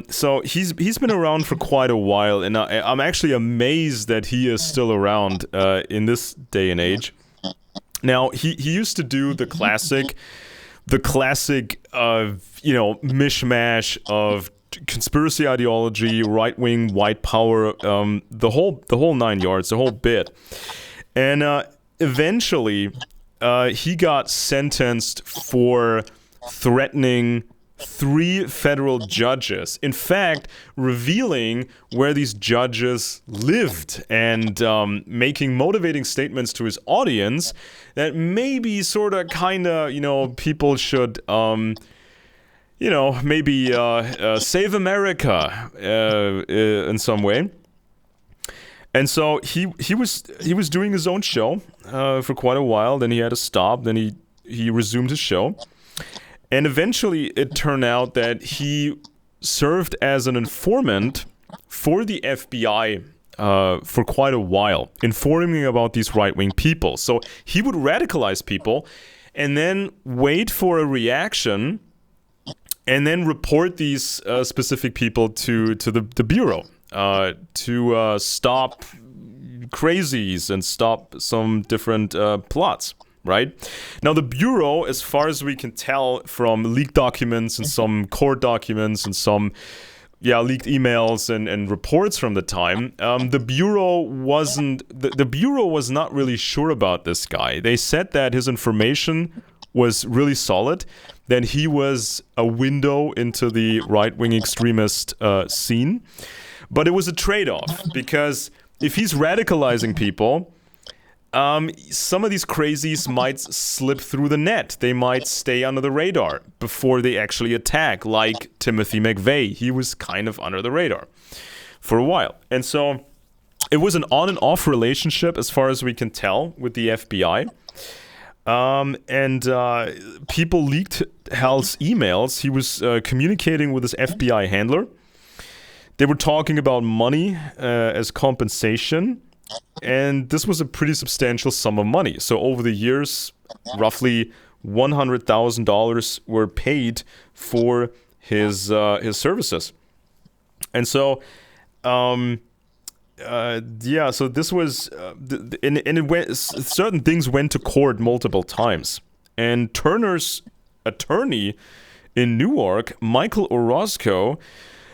B: So he's been around for quite a while, and I'm actually amazed that he is still around in this day and age. Now he used to do the classic mishmash of conspiracy ideology, right wing, white power, the whole 9 yards, the whole bit, and eventually he got sentenced for threatening 3 federal judges. In fact, revealing where these judges lived and making motivating statements to his audience that maybe sort of kind of, people should, maybe save America in some way. And so he was doing his own show for quite a while. Then he had to stop. Then he resumed his show. And eventually it turned out that he served as an informant for the FBI for quite a while, informing about these right-wing people. So he would radicalize people and then wait for a reaction and then report these specific people to the Bureau to stop crazies and stop some different plots. Right? Now, the Bureau, as far as we can tell from leaked documents and some court documents and some leaked emails and reports from the time, the Bureau the Bureau was not really sure about this guy. They said that his information was really solid, that he was a window into the right-wing extremist scene. But it was a trade-off, because if he's radicalizing people, some of these crazies might slip through the net. They might stay under the radar before they actually attack, like Timothy McVeigh. He was kind of under the radar for a while. And so it was an on and off relationship, as far as we can tell, with the FBI. And people leaked Hal's emails. He was communicating with his FBI handler. They were talking about money as compensation. And this was a pretty substantial sum of money. So over the years, roughly $100,000 were paid for his services. And so, so this was, and it went, certain things went to court multiple times. And Turner's attorney in Newark, Michael Orozco,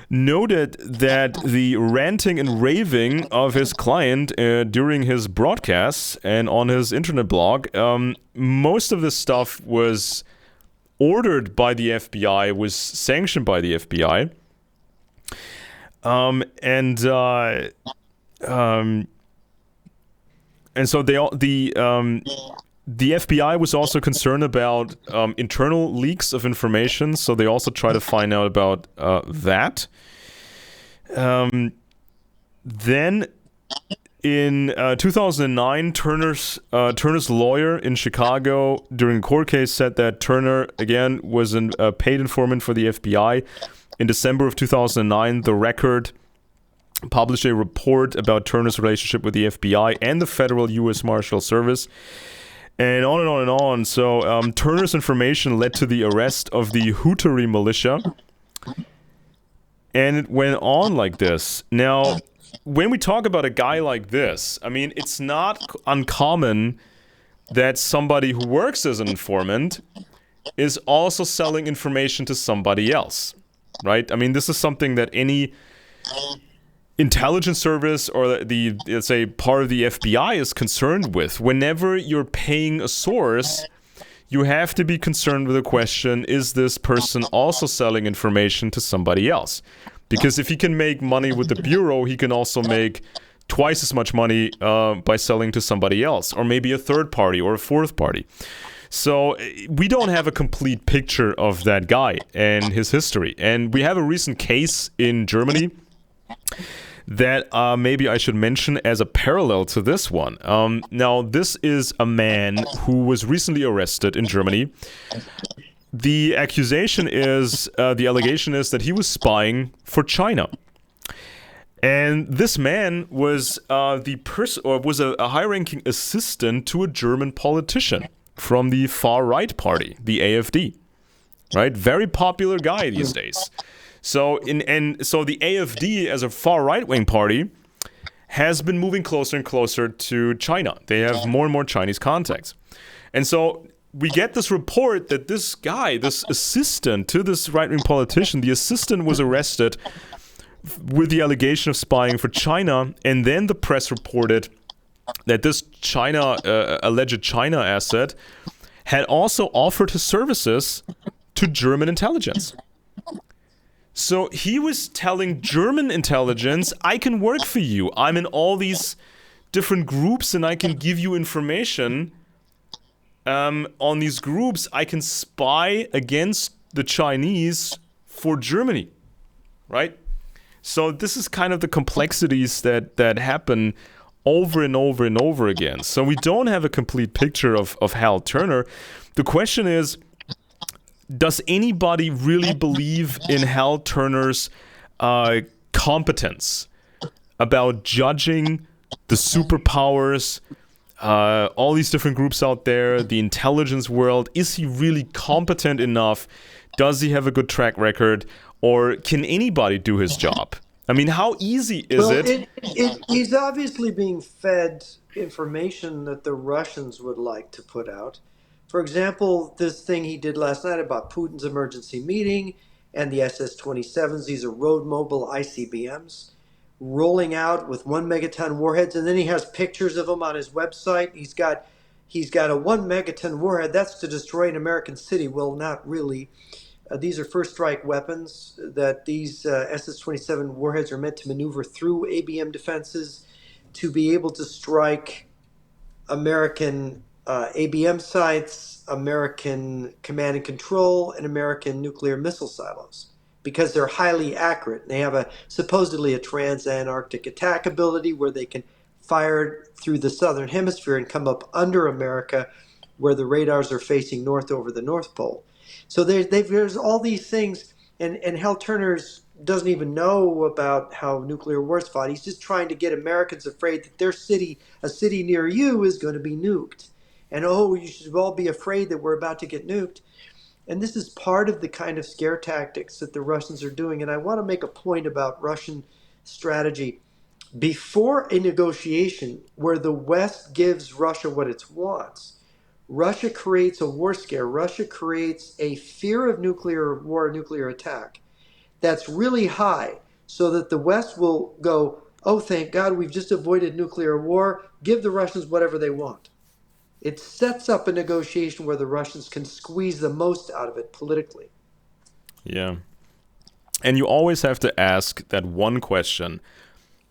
B: noted that the ranting and raving of his client during his broadcasts and on his internet blog, most of this stuff was ordered by the FBI, was sanctioned by the FBI. And so the FBI was also concerned about internal leaks of information, so they also try to find out about that. Then in 2009, Turner's lawyer in Chicago during a court case said that Turner, again, was a paid informant for the FBI. In December of 2009, The Record published a report about Turner's relationship with the FBI and the federal U.S. Marshal Service. And on and on and on. So Turner's information led to the arrest of the Houthi militia. And it went on like this. Now, when we talk about a guy like this, I mean, it's not uncommon that somebody who works as an informant is also selling information to somebody else, right? I mean, this is something that any intelligence service or the let's say part of the FBI is concerned with. Whenever you're paying a source, you have to be concerned with the question, is this person also selling information to somebody else? Because if he can make money with the Bureau, he can also make twice as much money by selling to somebody else, or maybe a third party or a fourth party. So we don't have a complete picture of that guy and his history. And we have a recent case in Germany that maybe I should mention as a parallel to this one. Now, this is a man who was recently arrested in Germany. The accusation is, the allegation is that he was spying for China. And this man was was a high-ranking assistant to a German politician from the far-right party, the AfD. Right? Very popular guy these days. So the AfD as a far right-wing party has been moving closer and closer to China. They have more and more Chinese contacts. And so we get this report that this guy, this assistant to this right-wing politician, the assistant was arrested with the allegation of spying for China, and then the press reported that this alleged China asset had also offered his services to German intelligence. So he was telling German intelligence, I can work for you. I'm in all these different groups and I can give you information on these groups. I can spy against the Chinese for Germany, right? So this is kind of the complexities that happen over and over and over again. So we don't have a complete picture of Hal Turner. The question is, does anybody really believe in Hal Turner's competence about judging the superpowers, all these different groups out there, the intelligence world? Is he really competent enough? Does he have a good track record? Or can anybody do his job? I mean, how easy is it?
A: He's obviously being fed information that the Russians would like to put out. For example, this thing he did last night about Putin's emergency meeting and the SS-27s. These are road mobile ICBMs rolling out with 1 megaton warheads, and then he has pictures of them on his website. He's got a 1 megaton warhead. That's to destroy an American city. Well, not really. These are first strike weapons that these SS-27 warheads are meant to maneuver through ABM defenses to be able to strike American ABM sites, American command and control, and American nuclear missile silos, because they're highly accurate. They have supposedly a trans-Antarctic attack ability where they can fire through the southern hemisphere and come up under America where the radars are facing north over the North Pole. So there's all these things, and Hal Turner's doesn't even know about how nuclear war's fought. He's just trying to get Americans afraid that their city, a city near you, is going to be nuked. And you should all be afraid that we're about to get nuked. And this is part of the kind of scare tactics that the Russians are doing. And I want to make a point about Russian strategy. Before a negotiation where the West gives Russia what it wants, Russia creates a war scare. Russia creates a fear of nuclear war, nuclear attack that's really high, so that the West will go, oh, thank God, we've just avoided nuclear war. Give the Russians whatever they want. It sets up a negotiation where the Russians can squeeze the most out of it politically.
B: Yeah. And you always have to ask that one question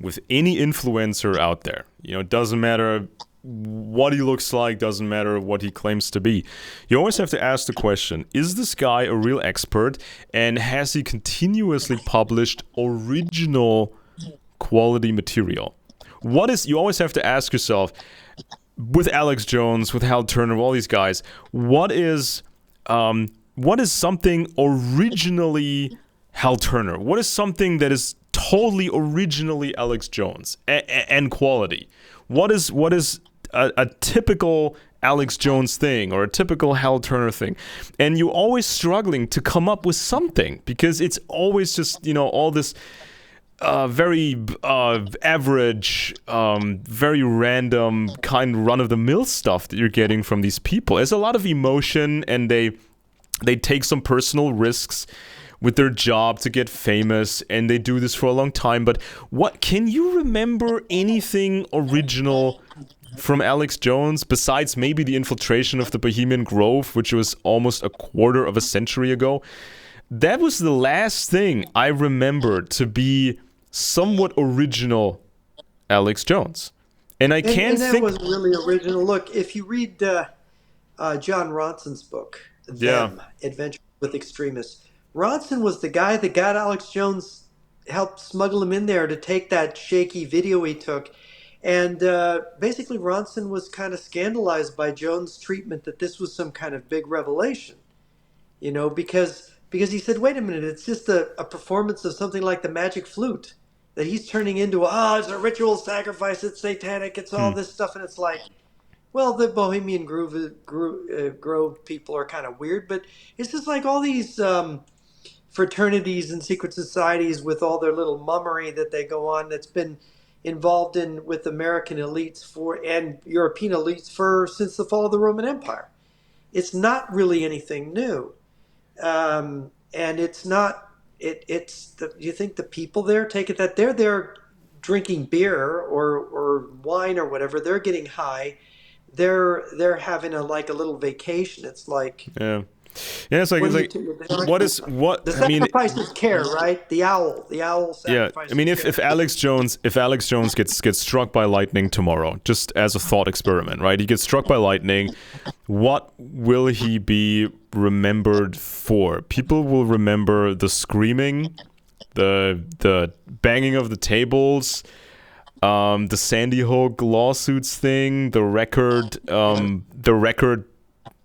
B: with any influencer out there. It doesn't matter what he looks like, doesn't matter what he claims to be. You always have to ask the question, is this guy a real expert, and has he continuously published original quality material? You always have to ask yourself, with Alex Jones, with Hal Turner, all these guys, what is something originally Hal Turner? What is something that is totally originally Alex Jones and quality? What is a typical Alex Jones thing or a typical Hal Turner thing? And you're always struggling to come up with something, because it's always just, all this very average, very random kind of run-of-the-mill stuff that you're getting from these people. There's a lot of emotion, and they take some personal risks with their job to get famous, and they do this for a long time. But what can you remember anything original from Alex Jones besides maybe the infiltration of the Bohemian Grove, which was almost a quarter of a century ago? That was the last thing I remember to be somewhat original Alex Jones. And I
A: And
B: can't
A: that
B: think.
A: was really original. Look, if you read John Ronson's book,
B: Yeah.
A: Them Adventures with Extremists, Ronson was the guy that got Alex Jones, helped smuggle him in there to take that shaky video he took. And basically, Ronson was kind of scandalized by Jones' treatment that this was some kind of big revelation, because he said, wait a minute, it's just a performance of something like the Magic Flute that he's turning into. It's a ritual sacrifice, it's satanic, it's all
B: Hmm.
A: this stuff. And it's like, well, the Bohemian Grove people are kind of weird, but it's just like all these fraternities and secret societies with all their little mummery that they go on, that's been involved in with American elites for and European elites for since the fall of the Roman Empire. It's not really anything new, and it's not. You think the people there take it that they're there drinking beer or wine or whatever. They're getting high. They're having a little vacation. It's like,
B: Yeah. Yeah,
A: what
B: it's
A: do you
B: like,
A: t-
B: what is, what,
A: the
B: I mean,
A: sacrifice is care, right? The owl
B: yeah, I mean,
A: sacrifices
B: if
A: care.
B: Alex Jones gets struck by lightning tomorrow, just as a thought experiment, right? He gets struck by lightning. What will he be remembered for? People will remember the screaming, the banging of the tables, the Sandy Hook lawsuits thing, the record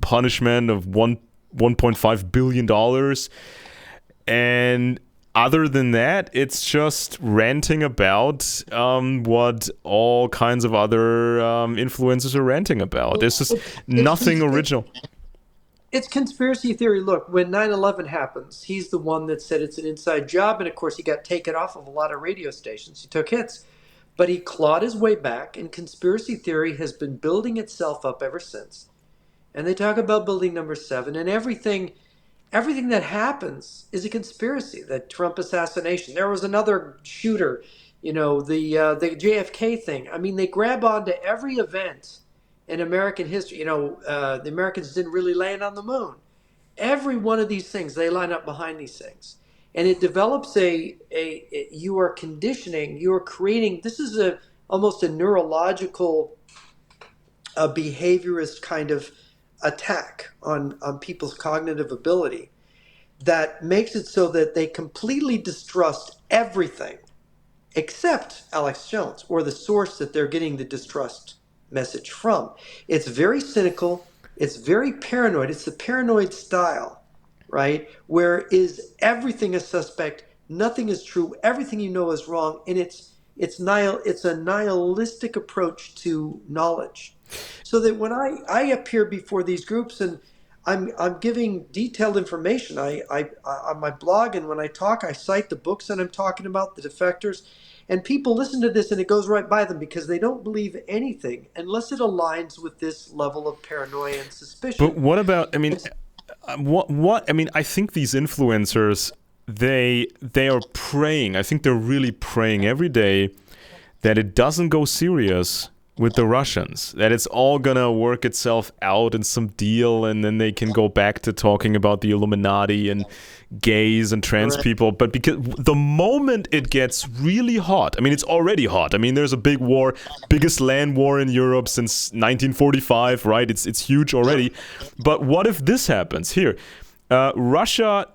B: punishment of 1.5 billion dollars, and other than that, it's just ranting about what all kinds of other influencers are ranting about. There's just nothing original.
A: It's conspiracy theory. Look, when 9/11 happens, he's the one that said it's an inside job. And of course, he got taken off of a lot of radio stations. He took hits. But he clawed his way back, and conspiracy theory has been building itself up ever since. And they talk about building number seven, and everything that happens is a conspiracy. The Trump assassination. There was another shooter, the JFK thing. I mean, they grab onto every event in American history. The Americans didn't really land on the moon. Every one of these things, they line up behind these things, and it develops you are conditioning, you are creating. This is almost a neurological, a behaviorist kind of attack on people's cognitive ability that makes it so that they completely distrust everything except Alex Jones or the source that they're getting the distrust message from. It's very cynical. It's very paranoid. It's the paranoid style, right? Where is everything a suspect? Nothing is true. Everything you know is wrong, and it's a nihilistic approach to knowledge. So that when I appear before these groups and I'm giving detailed information. I on my blog, and when I talk, I cite the books that I'm talking about, the defectors, and people listen to this and it goes right by them because they don't believe anything unless it aligns with this level of paranoia and
B: But
A: suspicion.
B: what about? I mean,
A: It's,
B: what? I mean, I think these influencers, they are praying. I think they're really praying every day that it doesn't go serious with the Russians, that it's all gonna work itself out in some deal, and then they can go back to talking about the Illuminati and gays and trans
A: correct.
B: people. But because the moment it gets really hot, I mean, it's already hot. I mean, there's a big war, biggest land war in Europe since 1945, right? It's huge already. But what if this happens here? Russia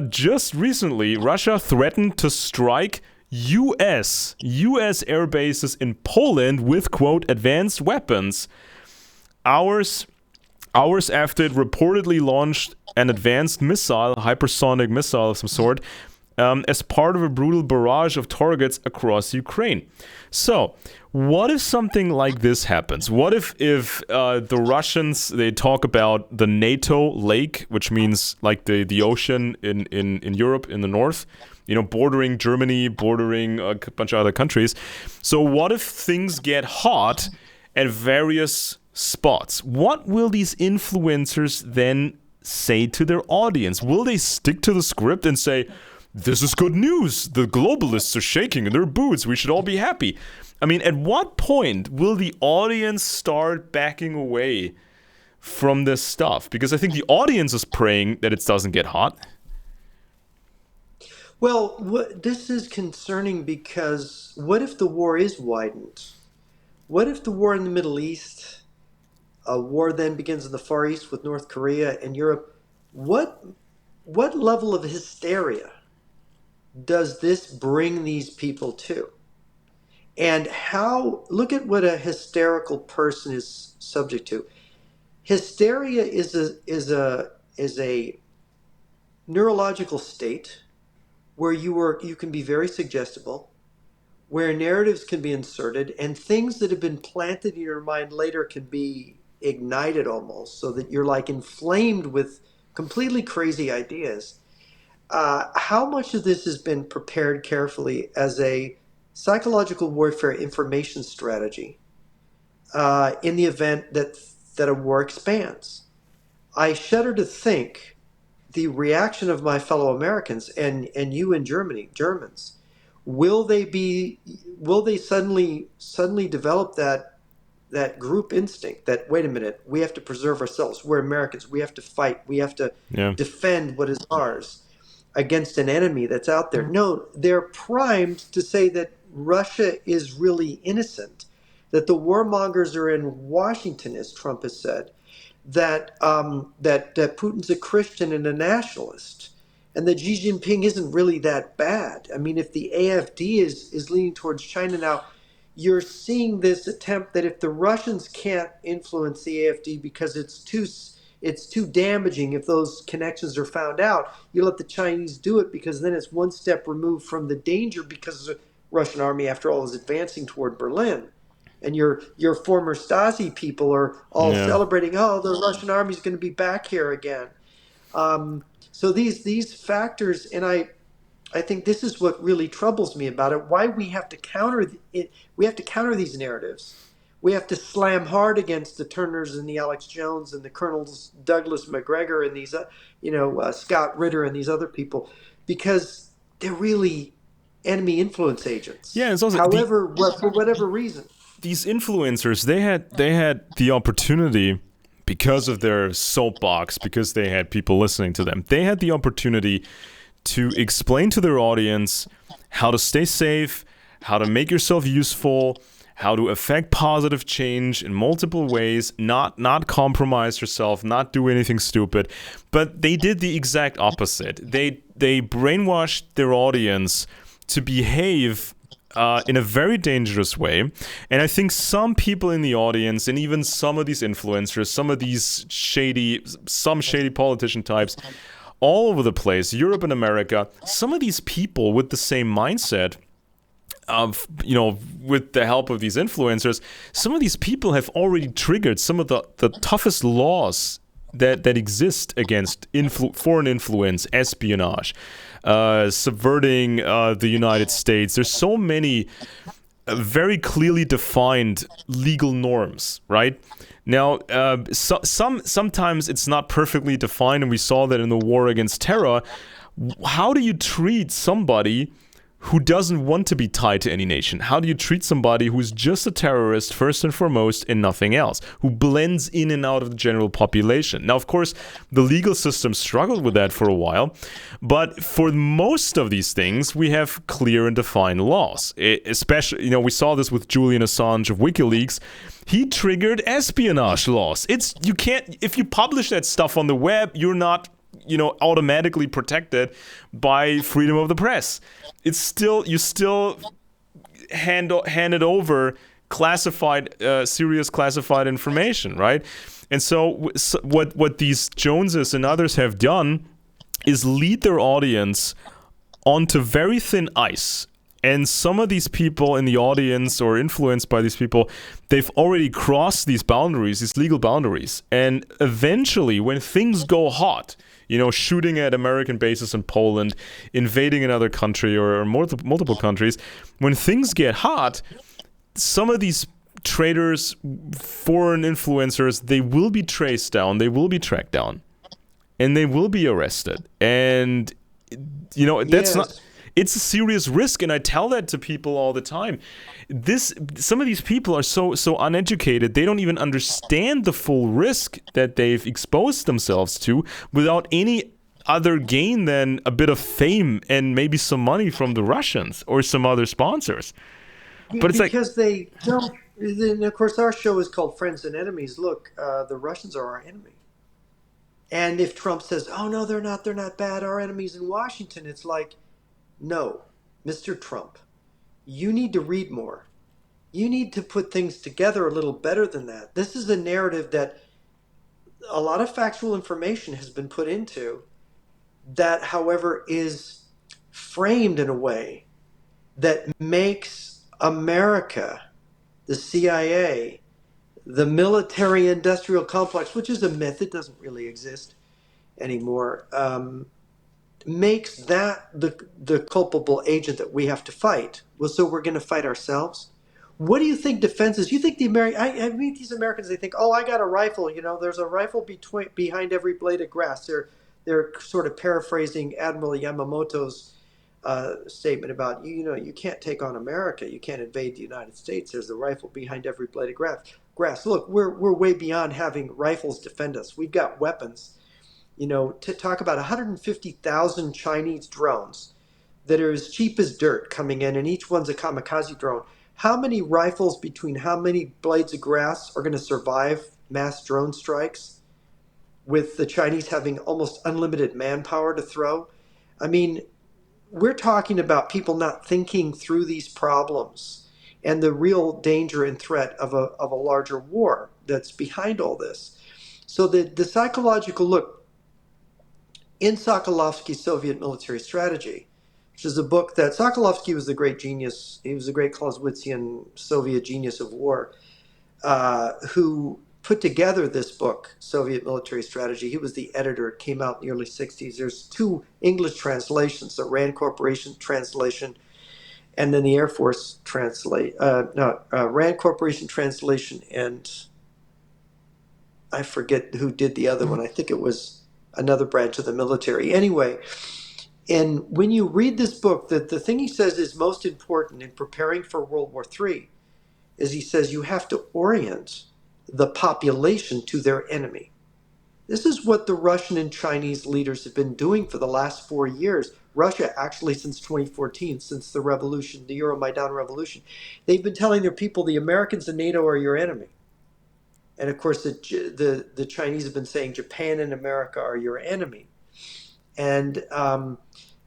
B: just recently, Russia threatened to strike U.S. air bases in Poland with, quote, advanced weapons. Hours after it reportedly launched an advanced missile, a hypersonic missile of some sort, as part of a brutal barrage of targets across Ukraine. So, what if something like this happens? What if the Russians, they talk about the NATO lake, which means like the ocean in Europe in the north, bordering Germany, bordering a bunch of other countries. So what if things get hot at various spots? What will these influencers then say to their audience? Will they stick to the script and say, this is good news, the globalists are shaking in their boots, we should all be happy? I mean, at what point will the audience start backing away from this stuff? Because I think the audience is praying that it doesn't get hot.
A: Well, this is concerning because what if the war is widened? What if the war in the Middle East, a war then begins in the Far East with North Korea and Europe? What level of hysteria does this bring these people to? And how, look at what a hysterical person is subject to. Hysteria is a neurological state where you can be very suggestible, where narratives can be inserted, and things that have been planted in your mind later can be ignited almost, so that you're like inflamed with completely crazy ideas. How much of this has been prepared carefully as a psychological warfare information strategy in the event that a war expands? I shudder to think the reaction of my fellow Americans and you in Germany, Germans, will they suddenly develop that group instinct that, wait a minute, we have to preserve ourselves, we're Americans, we have to fight, we have to
B: Yeah.
A: defend what is ours against an enemy that's out there? No, they're primed to say that Russia is really innocent, that the warmongers are in Washington, as Trump has said, that Putin's a Christian and a nationalist, and that Xi Jinping isn't really that bad. I mean, if the AfD is leaning towards China now, you're seeing this attempt that if the Russians can't influence the AfD because it's too damaging if those connections are found out, you let the Chinese do it because then it's one step removed from the danger, because the Russian army, after all, is advancing toward Berlin. And your former Stasi people are all
B: Yeah.
A: celebrating, oh, the Russian army is going to be back here again. So these factors, and I think this is what really troubles me about it. Why we have to counter it? We have to counter these narratives. We have to slam hard against the Turners and the Alex Jones and the Colonels Douglas McGregor and these, Scott Ritter and these other people, because they're really enemy influence agents.
B: Yeah, it's also
A: However, for whatever reason.
B: these influencers, they had the opportunity, because of their soapbox, because they had people listening to them, they had the opportunity to explain to their audience how to stay safe, how to make yourself useful, how to affect positive change in multiple ways, not compromise yourself, not do anything stupid. But they did the exact opposite. They brainwashed their audience to behave in a very dangerous way. And I think some people in the audience, and even some of these influencers, some shady politician types, all over the place, Europe and America, some of these people with the same mindset of, with the help of these influencers, some of these people have already triggered some of the toughest laws that exist against foreign influence, espionage, subverting the United States. There's so many very clearly defined legal norms, right? Now, sometimes it's not perfectly defined, and we saw that in the war against terror. How do you treat somebody who doesn't want to be tied to any nation? How do you treat somebody who's just a terrorist first and foremost and nothing else, who blends in and out of the general population? Now, of course, the legal system struggled with that for a while, but for most of these things, we have clear and defined laws. Especially, we saw this with Julian Assange of WikiLeaks. He triggered espionage laws. You can't, if you publish that stuff on the web, you're not automatically protected by freedom of the press. You still hand it over classified, serious classified information, right? And so what these Joneses and others have done is lead their audience onto very thin ice. And some of these people in the audience, or influenced by these people, they've already crossed these boundaries, these legal boundaries. And eventually, when things go hot, shooting at American bases in Poland, invading another country or multiple countries, when things get hot, some of these traitors, foreign influencers, they will be traced down, they will be tracked down. and they will be arrested. And that's not,
A: Yes.
B: it's a serious risk, and I tell that to people all the time. Some of these people are so uneducated, they don't even understand the full risk that they've exposed themselves to without any other gain than a bit of fame and maybe some money from the Russians or some other sponsors. But it's like,
A: Because they don't. And of course, our show is called Friends and Enemies. Look, the Russians are our enemy. And if Trump says, "Oh no, they're not bad. Our enemies in Washington," it's like, no, Mr. Trump, you need to read more. You need to put things together a little better than that. This is a narrative that a lot of factual information has been put into that, however, is framed in a way that makes America, the CIA, the military industrial complex, which is a myth, it doesn't really exist anymore, makes that the culpable agent that we have to fight. Well, so we're going to fight ourselves. What do you think defense is? You think the American? I meet these Americans. They think, "Oh, I got a rifle. You know, there's a rifle behind every blade of grass." They're sort of paraphrasing Admiral Yamamoto's statement about you can't take on America. You can't invade the United States. There's a rifle behind every blade of grass. Look, we're way beyond having rifles defend us. We've got weapons. To talk about 150,000 Chinese drones that are as cheap as dirt coming in, and each one's a kamikaze drone. How many rifles between how many blades of grass are going to survive mass drone strikes with the Chinese having almost unlimited manpower to throw? I mean, we're talking about people not thinking through these problems and the real danger and threat of a larger war that's behind all this. So the psychological look, in Sokolovsky's Soviet Military Strategy, which is a book that Sokolovsky was the great genius. He was the great Clausewitzian Soviet genius of war, who put together this book, Soviet Military Strategy. He was the editor. It came out in the early 60s. There's two English translations, the Rand Corporation translation and then the Air Force Rand Corporation translation, and I forget who did the other one. I think it was another branch of the military. Anyway, and when you read this book, the thing he says is most important in preparing for World War III is he says you have to orient the population to their enemy. This is what the Russian and Chinese leaders have been doing for the last 4 years. Russia, actually, since 2014, since the revolution, the Euromaidan revolution, they've been telling their people the Americans and NATO are your enemy. And of course, the Chinese have been saying Japan and America are your enemy. And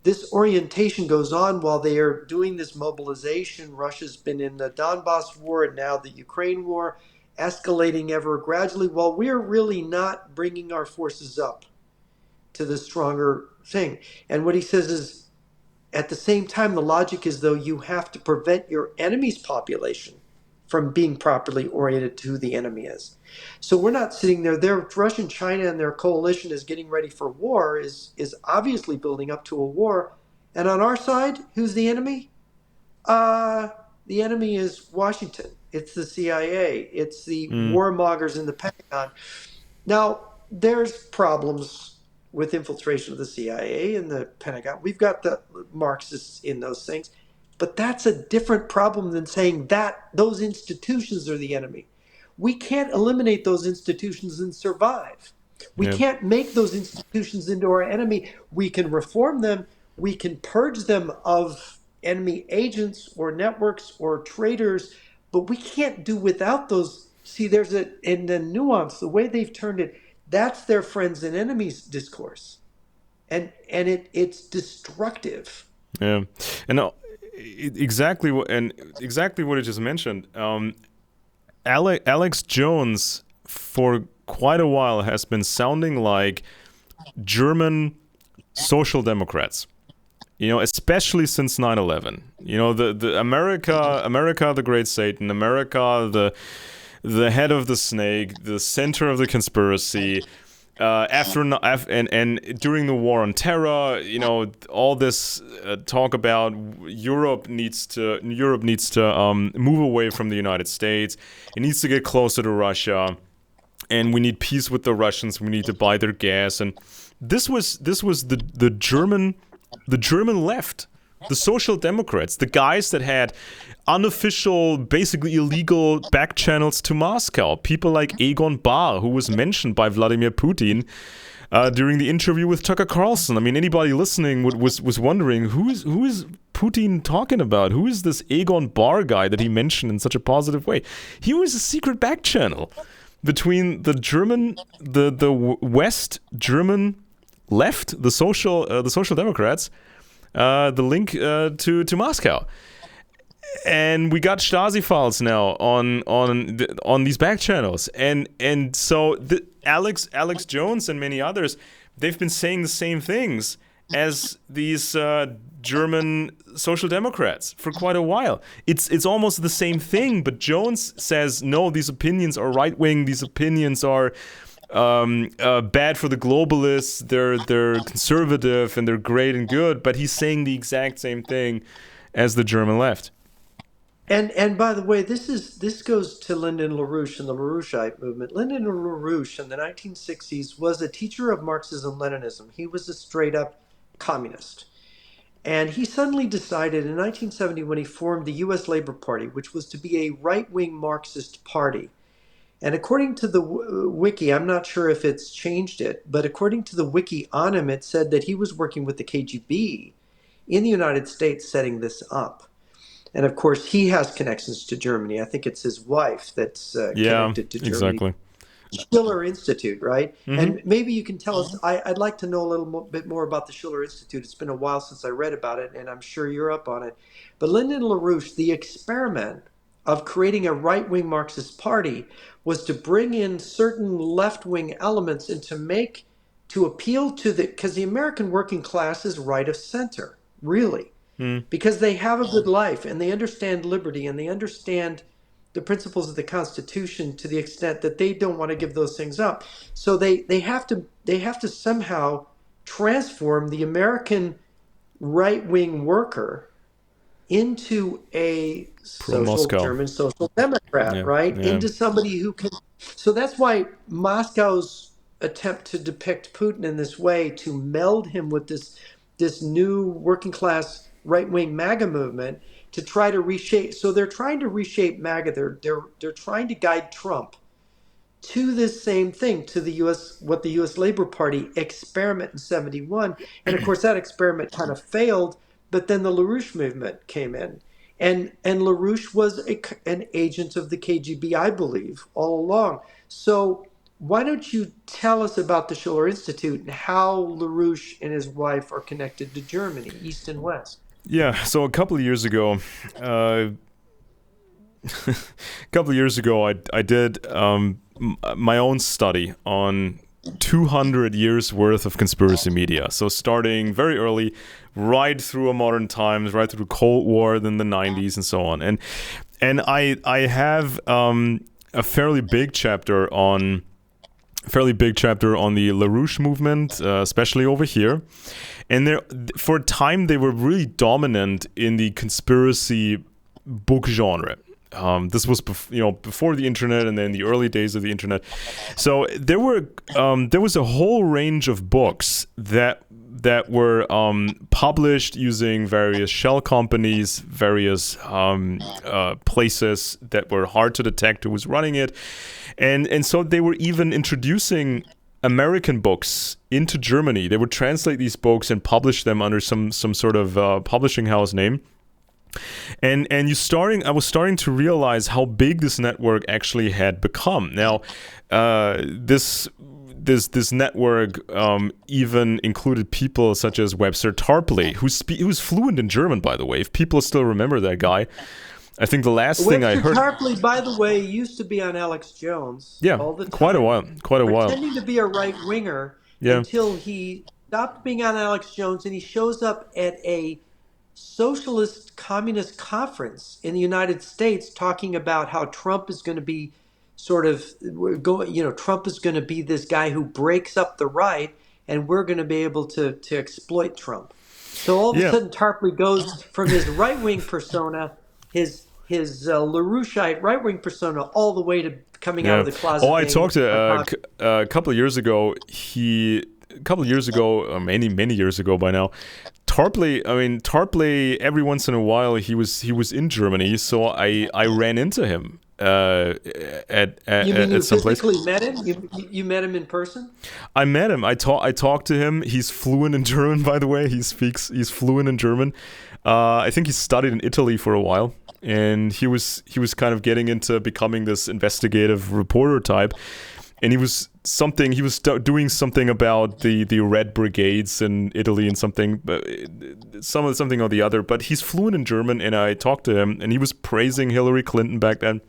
A: this orientation goes on while they are doing this mobilization. Russia's been in the Donbass war and now the Ukraine war, escalating ever gradually, while we're really not bringing our forces up to the stronger thing. And what he says is, at the same time, the logic is, though, you have to prevent your enemy's population from being properly oriented to who the enemy is. So we're not sitting there. Russia, China, and their coalition is getting ready for war, is obviously building up to a war. And on our side, who's the enemy? The enemy is Washington. It's the CIA. It's the
B: mm,
A: warmongers in the Pentagon. Now, there's problems with infiltration of the CIA and the Pentagon. We've got the Marxists in those things. But that's a different problem than saying that those institutions are the enemy. We can't eliminate those institutions and survive. We
B: yeah,
A: can't make those institutions into our enemy. We can reform them. We can purge them of enemy agents or networks or traitors, but we can't do without those. See, there's in the nuance, the way they've turned it, that's their friends and enemies discourse. And it's destructive.
B: yeah. And exactly exactly what you just mentioned. Alex Jones, for quite a while, has been sounding like German social democrats. Especially since 9/11. The America, the great Satan, America, the head of the snake, the center of the conspiracy. And during the war on terror, all this talk about Europe needs to move away from the United States. It needs to get closer to Russia. and we need peace with the Russians. We need to buy their gas, and this was the German left, the Social Democrats, the guys that had unofficial, basically illegal back channels to Moscow. People like Egon Bahr, who was mentioned by Vladimir Putin during the interview with Tucker Carlson. I mean, anybody listening was wondering who is Putin talking about? Who is this Egon Bahr guy that he mentioned in such a positive way? He was a secret back channel between the West German left, the Social Democrats, the link to Moscow. And we got Stasi files now on these back channels, and so Alex Jones and many others, they've been saying the same things as these German Social Democrats for quite a while. It's almost the same thing, but Jones says no, these opinions are right wing. These opinions are bad for the globalists. They're conservative and they're great and good. But he's saying the exact same thing as the German left.
A: And by the way, this goes to Lyndon LaRouche and the LaRoucheite movement. Lyndon LaRouche in the 1960s was a teacher of Marxism-Leninism. He was a straight-up communist. And he suddenly decided in 1970 when he formed the U.S. Labor Party, which was to be a right-wing Marxist party. And according to the wiki, I'm not sure if it's changed it, but according to the wiki on him, it said that he was working with the KGB in the United States setting this up. And of course, he has connections to Germany. I think it's his wife that's
B: Yeah,
A: connected to Germany.
B: exactly.
A: Schiller Institute, right?
B: Mm-hmm.
A: And maybe you can tell us, I'd like to know a little bit more about the Schiller Institute. It's been a while since I read about it, and I'm sure you're up on it. But Lyndon LaRouche, the experiment of creating a right-wing Marxist party was to bring in certain left-wing elements and to appeal to because the American working class is right of center, really. Because they have a good life and they understand liberty and they understand the principles of the Constitution to the extent that they don't want to give those things up. So they have to somehow transform the American right-wing worker into a German social democrat, right?
B: Yeah.
A: Into somebody who can. So that's why Moscow's attempt to depict Putin in this way, to meld him with this new working class right-wing MAGA movement, to try to reshape. So they're trying to reshape MAGA. They're trying to guide Trump to this same thing, to the what the U.S. Labor Party experiment in 71. And of course that experiment kind of failed, but then the LaRouche movement came in. And LaRouche was an agent of the KGB, I believe, all along. So why don't you tell us about the Schiller Institute and how LaRouche and his wife are connected to Germany, East and West?
B: Yeah, so a couple of years ago, I did my own study on 200 years worth of conspiracy media. So starting very early, right through modern times, right through the Cold War, then the 90s, and so on. And I have a fairly big chapter on the LaRouche movement, especially over here. And for a time, they were really dominant in the conspiracy book genre. This was before the internet and then the early days of the internet. So there was a whole range of books that were published using various shell companies, various places that were hard to detect who was running it, and so they were even introducing American books into Germany. They would translate these books and publish them under some sort of publishing house name. And I was starting to realize how big this network actually had become. Now, this network even included people such as Webster Tarpley, who's fluent in German, by the way. If people still remember that guy, I think the last thing I heard.
A: Webster Tarpley, by the way, used to be on Alex Jones.
B: Yeah,
A: all the time,
B: quite a while.
A: Pretending to be a right winger until he stopped being on Alex Jones and he shows up at a socialist communist conference in the United States talking about how Trump is going to be Trump is going to be this guy who breaks up the right and we're going to be able to exploit Trump. So all of a sudden Tarpley goes from his right-wing persona, his LaRoucheite right-wing persona, all the way to coming out
B: Yeah.
A: of the
B: Oh,
A: closet
B: I
A: being
B: talked to
A: unconscious.
B: a couple of years ago. A couple of years ago, or many years ago by now. Tarpley, I mean Tarpley. Every once in a while, he was in Germany, so I ran into him
A: You mean
B: at
A: you
B: some place.
A: physically met him? You met him in person?
B: I met him. I talked to him. He's fluent in German, by the way. He's fluent in German. I think he studied in Italy for a while, and he was kind of getting into becoming this investigative reporter type. And doing something about the Red Brigades in Italy and something or the other. But he's fluent in German, and I talked to him, and he was praising Hillary Clinton back then.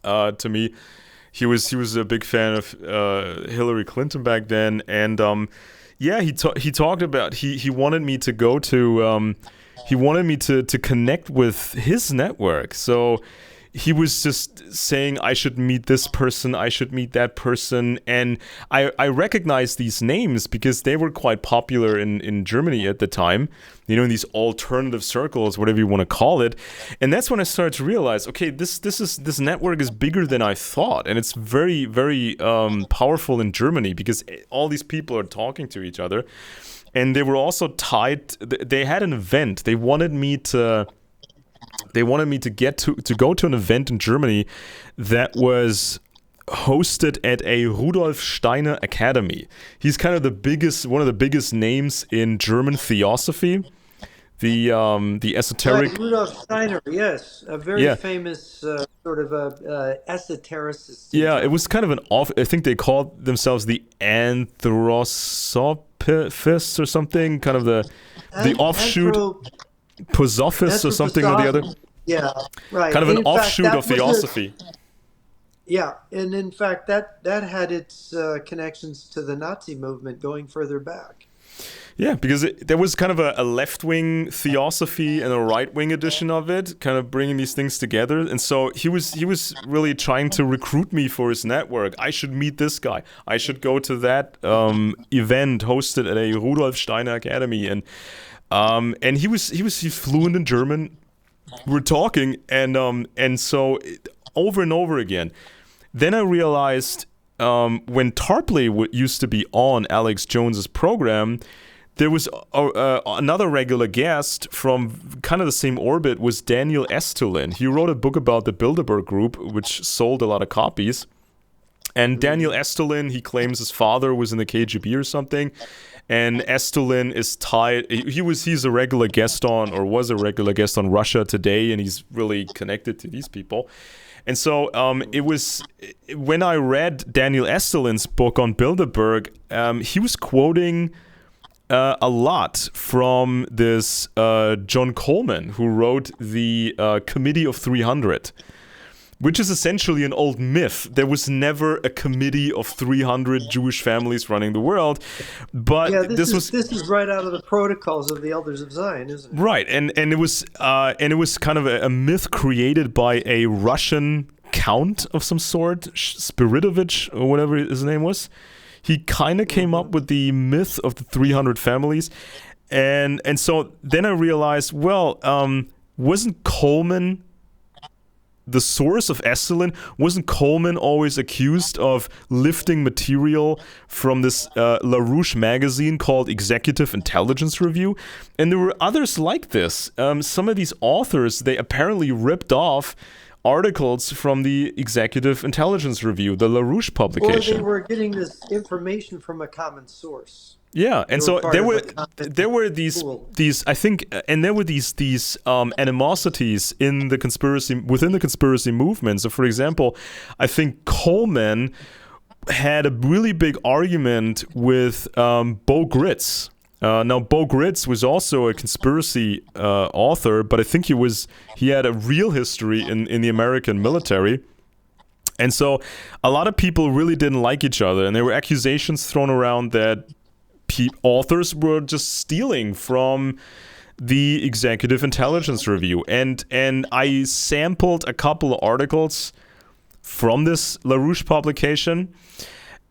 B: To me, he was a big fan of Hillary Clinton back then, and yeah, he talked about he wanted me to go to he wanted me to connect with his network. So he was just saying I should meet this person, I should meet that person, and I recognize these names because they were quite popular in Germany at the time, in these alternative circles, whatever you want to call it. And that's when I started to realize, okay, this network is bigger than I thought, and it's very, very powerful in Germany because all these people are talking to each other, and they were also tied. They had an event. They wanted me to get to go to an event in Germany that was hosted at a Rudolf Steiner Academy. He's kind of one of the biggest names in German theosophy. The esoteric.
A: Right, Rudolf Steiner, yes, a very
B: Yeah.
A: famous sort of esotericist in
B: Yeah, it
A: Germany.
B: was kind of I think they called themselves the Anthroposophists or something, kind of the offshoot
A: Anthrop
B: Posophist or something or the other.
A: Anthroposophy. Yeah, right.
B: Kind of
A: And
B: an
A: in fact,
B: offshoot
A: that
B: of
A: was
B: theosophy.
A: yeah, and in fact, that had its connections to the Nazi movement going further back.
B: Yeah, because there was kind of a left-wing theosophy and a right-wing edition of it, kind of bringing these things together. And so he was really trying to recruit me for his network. I should meet this guy. I should go to that event hosted at a Rudolf Steiner Academy. And he's fluent in German. We're talking, and so over and over again. Then I realized when Tarpley used to be on Alex Jones's program, there was another regular guest from kind of the same orbit was Daniel Estulin. He wrote a book about the Bilderberg Group, which sold a lot of copies. And Daniel Estulin, he claims his father was in the KGB or something. And Estulin is tied. He's a regular guest on, or was a regular guest on Russia Today, and he's really connected to these people. And so it was when I read Daniel Estulin's book on Bilderberg, he was quoting a lot from this John Coleman, who wrote the Committee of 300, which is essentially an old myth. There was never a committee of 300 Jewish families running the world, but
A: Yeah,
B: this was
A: this is right out of the protocols of the Elders of Zion, isn't it?
B: right, and it was kind of a myth created by a Russian count of some sort, Spiridovich or whatever his name was. He kind of came up with the myth of the 300 families, and so then I realized, well, wasn't Coleman the source of Esalen? Wasn't Coleman always accused of lifting material from this LaRouche magazine called Executive Intelligence Review? And there were others like this. Some of these authors, they apparently ripped off articles from the Executive Intelligence Review, the LaRouche
A: Or
B: publication.
A: they were getting this information from a common source.
B: Yeah, and
A: They
B: so
A: were part
B: there
A: of
B: were
A: a common
B: there were these
A: pool.
B: these I think, and there were these animosities in the conspiracy within the conspiracy movement. So, for example, I think Coleman had a really big argument with Bo Gritz. Now, Bo Gritz was also a conspiracy author, but I think he had a real history in the American military. And so a lot of people really didn't like each other, and there were accusations thrown around that authors were just stealing from the Executive Intelligence Review. And I sampled a couple of articles from this LaRouche publication,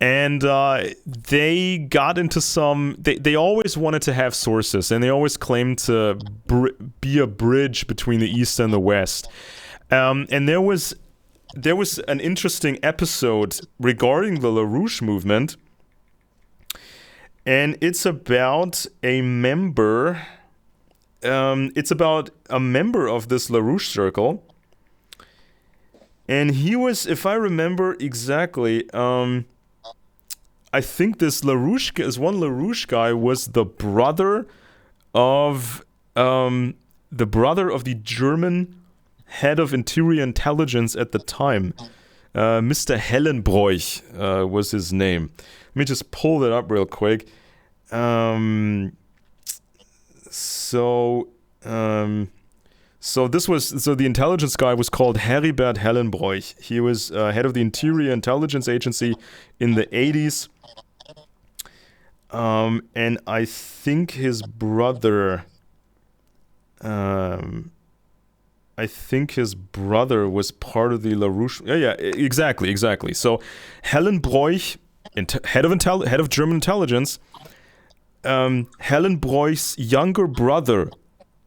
B: and they got into some. They always wanted to have sources, and they always claimed to be a bridge between the East and the West. And there was there was an interesting episode regarding the LaRouche movement, and it's about a member. It's about a member of this LaRouche circle, and he was, if I remember exactly, I think this one LaRouche guy was the brother of the German head of interior intelligence at the time. Mr. Hellenbroich was his name. Let me just pull that up real quick. So the intelligence guy was called Heribert Hellenbroich. He was head of the Interior Intelligence Agency in the 80s. And I think his brother was part of the LaRouche. Yeah, exactly. So Hellenbroich, head of German intelligence, Hellenbroich's younger brother,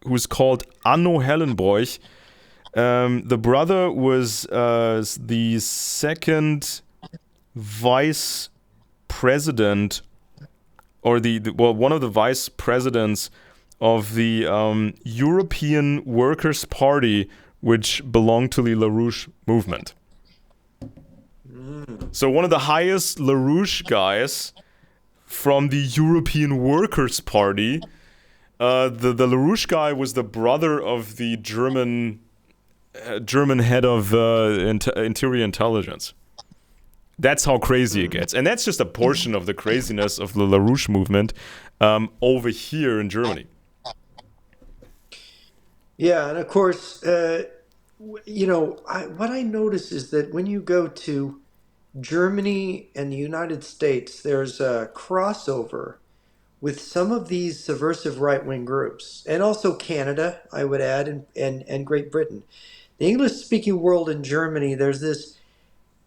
B: who's called Anno Hellenbroich. The brother was the second vice president, or one of the vice presidents of the European Workers' Party, which belonged to the LaRouche movement. So one of the highest LaRouche guys from the European Workers' Party. The LaRouche guy was the brother of the German head of interior intelligence. That's how crazy it gets. And that's just a portion of the craziness of the LaRouche movement over here in Germany.
A: Yeah, and of course, what I notice is that when you go to Germany and the United States, there's a crossover with some of these subversive right-wing groups, and also Canada, I would add, and Great Britain. The English-speaking world in Germany, there's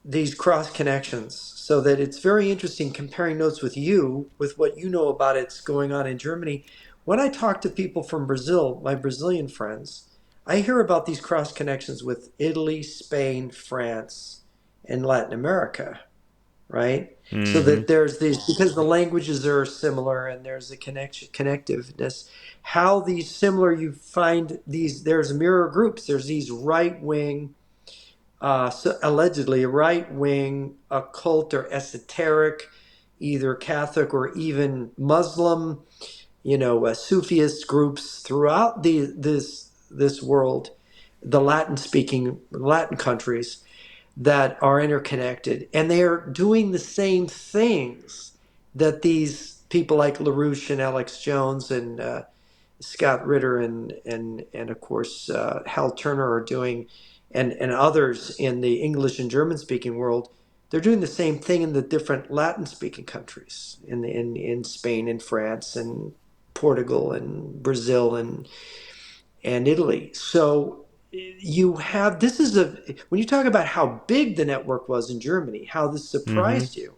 A: these cross connections, so that it's very interesting comparing notes with you, with what you know about it's going on in Germany. When I talk to people from Brazil, my Brazilian friends, I hear about these cross connections with Italy, Spain, France, and Latin America, right? So
B: Mm-hmm.
A: that there's these, because the languages are similar and there's a connectiveness, how these similar, you find these, there's mirror groups, there's these right-wing, allegedly right-wing occult or esoteric, either Catholic or even Muslim, Sufist groups throughout this world, the Latin countries that are interconnected, and they are doing the same things that these people like LaRouche and Alex Jones and Scott Ritter and of course Hal Turner are doing, and others in the English and German speaking world. They're doing the same thing in the different Latin speaking countries in Spain and France and Portugal and Brazil and Italy. So you have, this is when you talk about how big the network was in Germany, how this
B: Mm-hmm.
A: surprised you.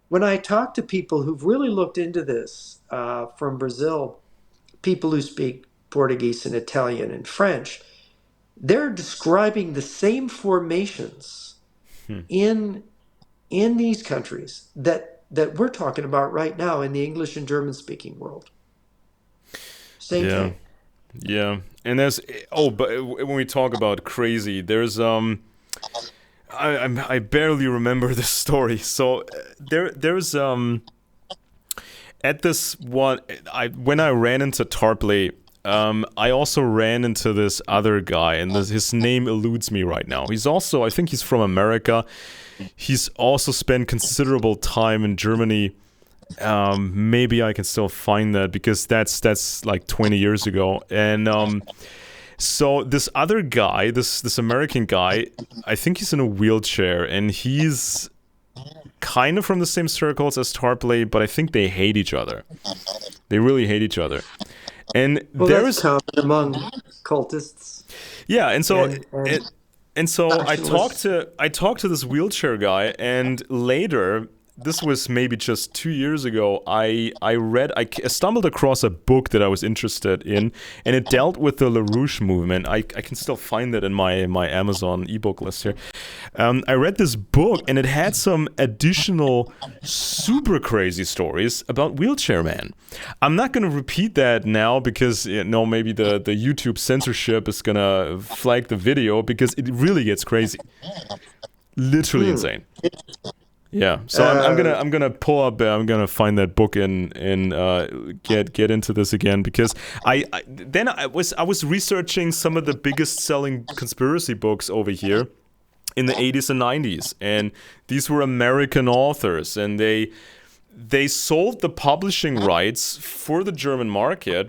A: When I talk to people who've really looked into this from Brazil, people who speak Portuguese and Italian and French, they're describing the same formations
B: Hmm.
A: in these countries that we're talking about right now in the English and German speaking world. Same
B: Yeah.
A: thing.
B: Yeah. And but when we talk about crazy, there's I barely remember this story. So there's at this one, when I ran into Tarpley, I also ran into this other guy, and his name eludes me right now. I think he's from America. He's also spent considerable time in Germany. Maybe I can still find that, because that's like 20 years ago. And so this other guy, this American guy, I think he's in a wheelchair, and he's kind of from the same circles as Tarpley, but I think they hate each other. They really hate each other. And
A: Well, that's
B: there's
A: common among cultists
B: yeah, and so
A: and
B: and so I talked
A: factionalists.
B: to this wheelchair guy, and later this was maybe just 2 years ago. I stumbled across a book that I was interested in, and it dealt with the LaRouche movement. I can still find it in my Amazon ebook list here. I read this book, and it had some additional super crazy stories about Wheelchair Man. I'm not going to repeat that now because maybe the YouTube censorship is going to flag the video because it really gets crazy. Literally insane. Yeah, so I'm gonna pull up. I'm gonna find that book and get into this again because I was researching some of the biggest selling conspiracy books over here in the 80s and 90s, and these were American authors, and they sold the publishing rights for the German market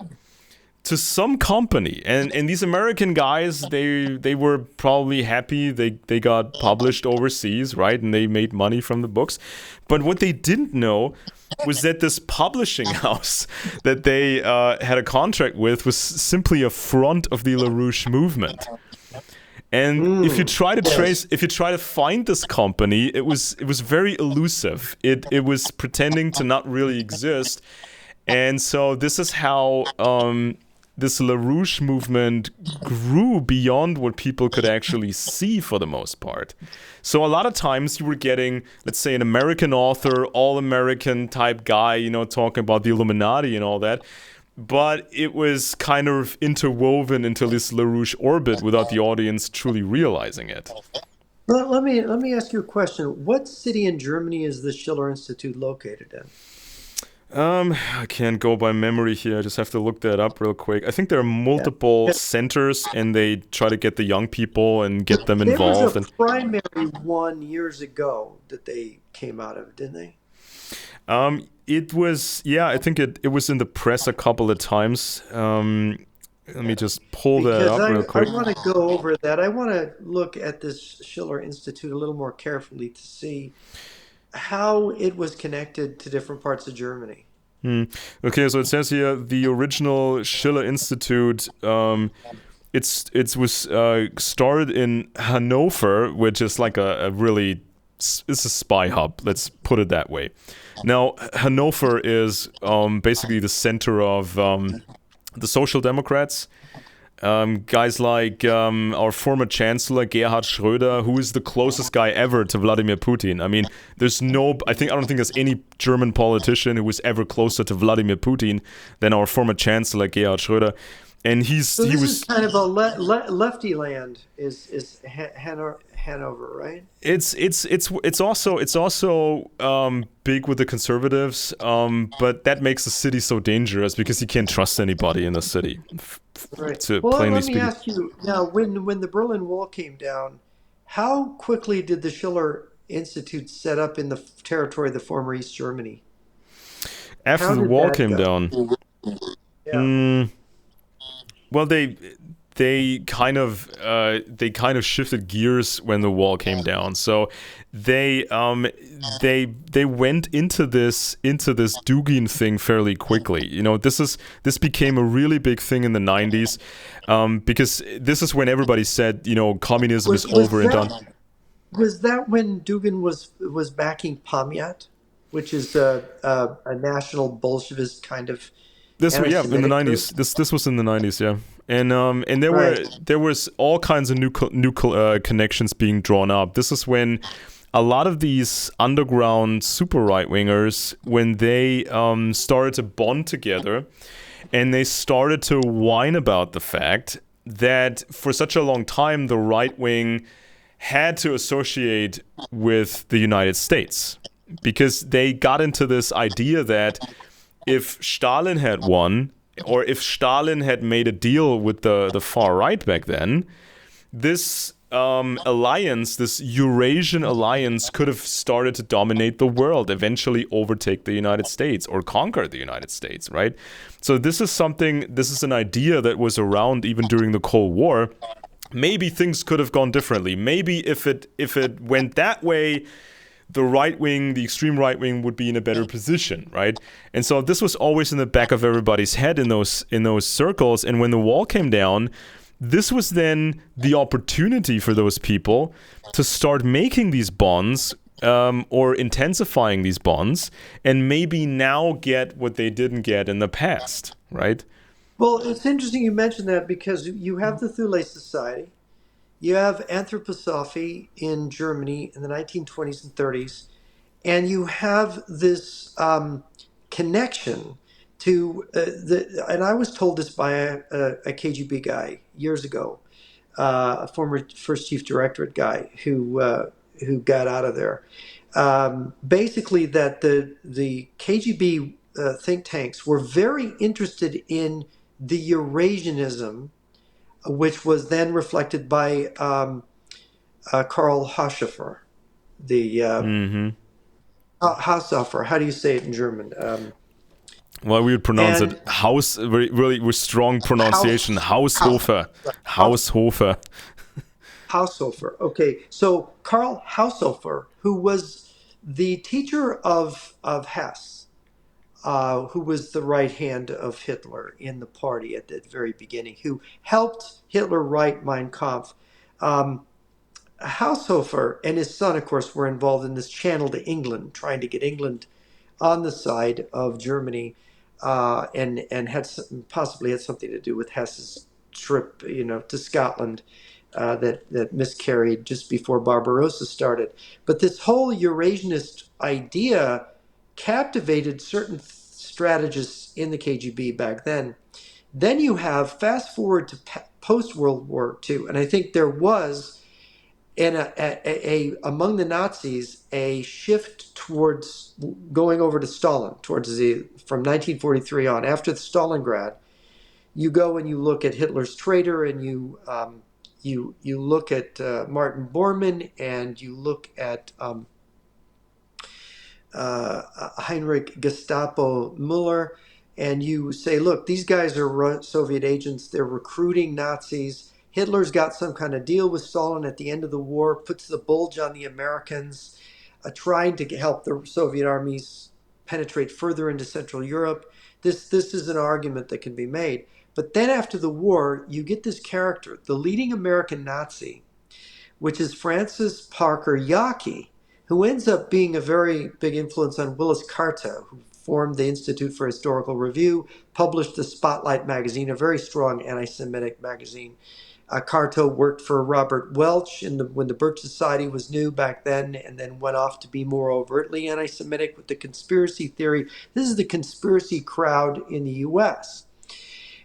B: to some company, and these American guys, they were probably happy they got published overseas, right? And they made money from the books. But what they didn't know was that this publishing house that they had a contract with was simply a front of the LaRouche movement. And if you try to find this company, it was very elusive. It was pretending to not really exist. And so this is how this LaRouche movement grew beyond what people could actually see for the most part. So a lot of times you were getting, let's say, an American author, all-American type guy, talking about the Illuminati and all that. But it was kind of interwoven into this LaRouche orbit without the audience truly realizing it.
A: Well, let me ask you a question. What city in Germany is the Schiller Institute located in?
B: I can't go by memory here. I just have to look that up real quick. I think there are multiple centers, and they try to get the young people and get them involved.
A: There was a primary one years ago that they came out of, didn't they?
B: It was, I think it was in the press a couple of times. Let me just pull that up real quick.
A: I want to go over that. I want to look at this Schiller Institute a little more carefully to see how it was connected to different parts of Germany.
B: Okay, so it says here the original Schiller Institute. It was started in Hanover, which is like it's a spy hub. Let's put it that way. Now, Hanover is basically the center of the Social Democrats. Guys like our former chancellor Gerhard Schröder, who is the closest guy ever to Vladimir Putin. I mean, I don't think there's any German politician who was ever closer to Vladimir Putin than our former chancellor Gerhard Schröder. And he was
A: kind of a lefty land is Hanover, right?
B: It's also big with the conservatives, but that makes the city so dangerous because you can't trust anybody in the city.
A: Right. Well, let me ask you now: when the Berlin Wall came down, how quickly did the Schiller Institute set up in the territory of the former East Germany?
B: After the wall came down, well, they kind of shifted gears when the wall came down. So they went into this Dugin thing fairly quickly. This became a really big thing in the 90s because this is when everybody said, communism is over and done.
A: Was that when Dugin was backing Pamyat, which is a national Bolshevist kind of?
B: In the 90s. This was in the 90s, yeah. And there was all kinds of new connections being drawn up. This is when a lot of these underground super right-wingers, when they started to bond together, and they started to whine about the fact that for such a long time the right wing had to associate with the United States, because they got into this idea that if Stalin had won, or if Stalin had made a deal with the far right back then, this alliance, this Eurasian alliance, could have started to dominate the world, eventually overtake the United States or conquer the United States, right? So this is an idea that was around even during the Cold War. Maybe things could have gone differently. Maybe if it went that way, the extreme right wing would be in a better position, right? And so this was always in the back of everybody's head in those circles. And when the wall came down, this was then the opportunity for those people to start making these bonds or intensifying these bonds, and maybe now get what they didn't get in the past, right?
A: Well, it's interesting you mentioned that because you have the Thule Society, you have anthroposophy in Germany in the 1920s and 30s, and you have this connection to and I was told this by a KGB guy years ago, a former first chief directorate guy who got out of there. Basically, that the KGB think tanks were very interested in the Eurasianism, which was then reflected by Karl Haushofer, the
B: Mm-hmm.
A: Haushofer. How do you say it in German?
B: Well, we would pronounce it
A: And
B: Haus, very, really with strong pronunciation.
A: Haus, Haus,
B: Haushofer.
A: Haus,
B: Haushofer.
A: Haushofer. Okay, so Karl Haushofer, who was the teacher of Hess, who was the right hand of Hitler in the party at the very beginning, who helped Hitler write Mein Kampf. Um, Haushofer and his son, of course, were involved in this channel to England, trying to get England on the side of Germany, and had possibly had something to do with Hess's trip, to Scotland, that miscarried just before Barbarossa started. But this whole Eurasianist idea captivated certain strategists in the KGB back then. Then you have fast forward to post World War II, and I think there was and among the Nazis a shift towards going over to Stalin towards the from 1943 on. After the Stalingrad, you go and you look at Hitler's traitor, and you look at Martin Bormann, and you look at Heinrich Gestapo Muller, and you say, look, these guys are Soviet agents. They're recruiting Nazis. Hitler's got some kind of deal with Stalin at the end of the war, puts the bulge on the Americans, trying to help the Soviet armies penetrate further into Central Europe. This is an argument that can be made. But then after the war, you get this character, the leading American Nazi, which is Francis Parker Yockey, who ends up being a very big influence on Willis Carto, who formed the Institute for Historical Review, published the Spotlight magazine, a very strong anti-Semitic magazine. Carto worked for Robert Welch when the Birch Society was new back then, and then went off to be more overtly anti-Semitic with the conspiracy theory. This is the conspiracy crowd in the U.S.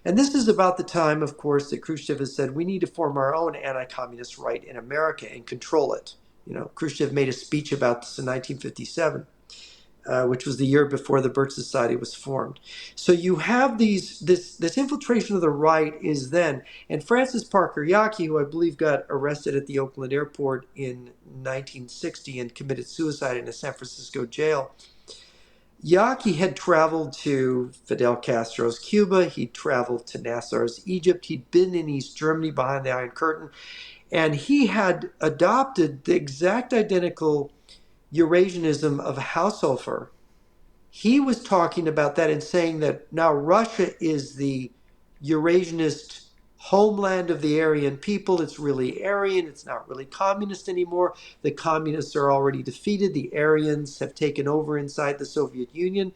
A: And this is about the time, of course, that Khrushchev has said we need to form our own anti-communist right in America and control it. Khrushchev made a speech about this in 1957, which was the year before the Birch Society was formed. So you have this infiltration of the right is then, and Francis Parker Yockey, who I believe got arrested at the Oakland airport in 1960 and committed suicide in a San Francisco jail. Yockey had traveled to Fidel Castro's Cuba. He'd traveled to Nasser's Egypt. He'd been in East Germany behind the Iron Curtain. And he had adopted the exact identical Eurasianism of Haushofer. He was talking about that and saying that now Russia is the Eurasianist homeland of the Aryan people. It's really Aryan. It's not really communist anymore. The communists are already defeated. The Aryans have taken over inside the Soviet Union.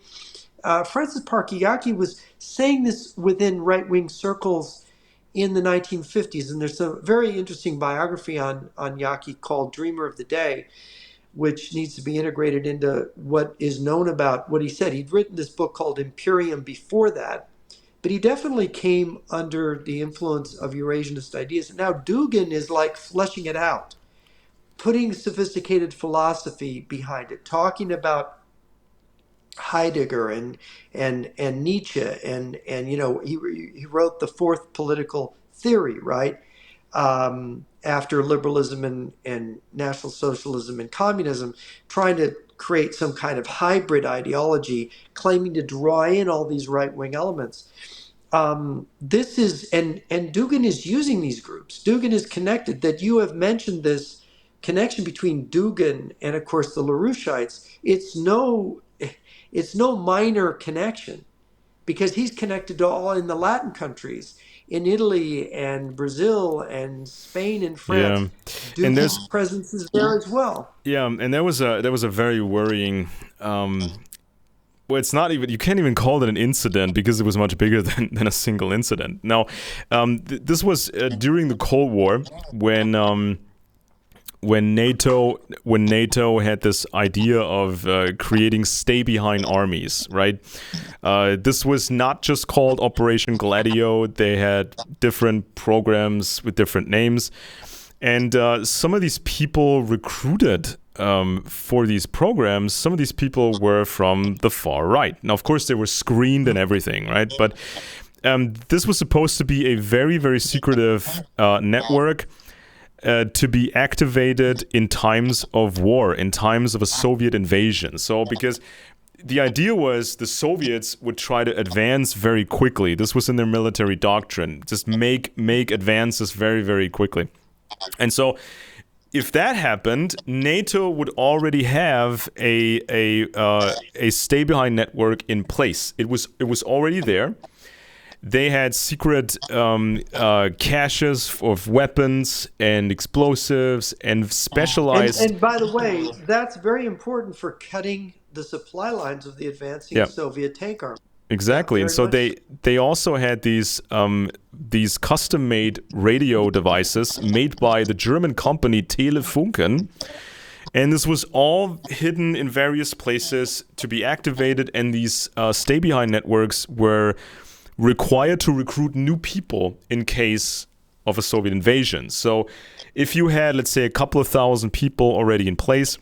A: Francis Parker Yockey was saying this within right-wing circles in the 1950s, and there's a very interesting biography on Yockey called Dreamer of the Day, which needs to be integrated into what is known about what he said. He'd written this book called Imperium before that, but he definitely came under the influence of Eurasianist ideas. And now Dugin is like fleshing it out, putting sophisticated philosophy behind it, talking about Heidegger and Nietzsche, and he wrote the fourth political theory, right? After liberalism and National Socialism and communism, trying to create some kind of hybrid ideology, claiming to draw in all these right-wing elements. This is and Dugin is using these groups. Dugin is connected. That you have mentioned this connection between Dugin and, of course, the LaRouchites. It's no minor connection, because he's connected to all in the Latin countries. in Italy and Brazil and Spain and
B: Yeah,
A: France do
B: and
A: keep
B: there's
A: presences there as well.
B: yeah, and there was a very worrying. Well, it's not even, you can't even call it an incident because it was much bigger than a single incident. Now, this was during the Cold War when when NATO had this idea of creating stay behind armies, right? This was not just called Operation Gladio. They had different programs with different names, and some of these people recruited for these programs. Some of these people were from the far right. Now, of course, they were screened and everything, right? But this was supposed to be a very, very secretive network to be activated in times of war, in times of a Soviet invasion. So, because the idea was the Soviets would try to advance very quickly. This was in their military doctrine. Just make advances very, very quickly. And so, if that happened, NATO would already have a stay behind network in place. It was already there. They had secret caches of weapons and explosives and specialized.
A: And by the way, that's very important for cutting the supply lines of the advancing
B: Yeah,
A: Soviet tank army. Yeah,
B: exactly. And
A: very
B: so
A: much so.
B: they also had these custom made radio devices made by the German company Telefunken. And this was all hidden in various places to be activated, and these stay behind networks were required to recruit new people in case of a Soviet invasion. So if you had, let's say, a couple of thousand people already in place,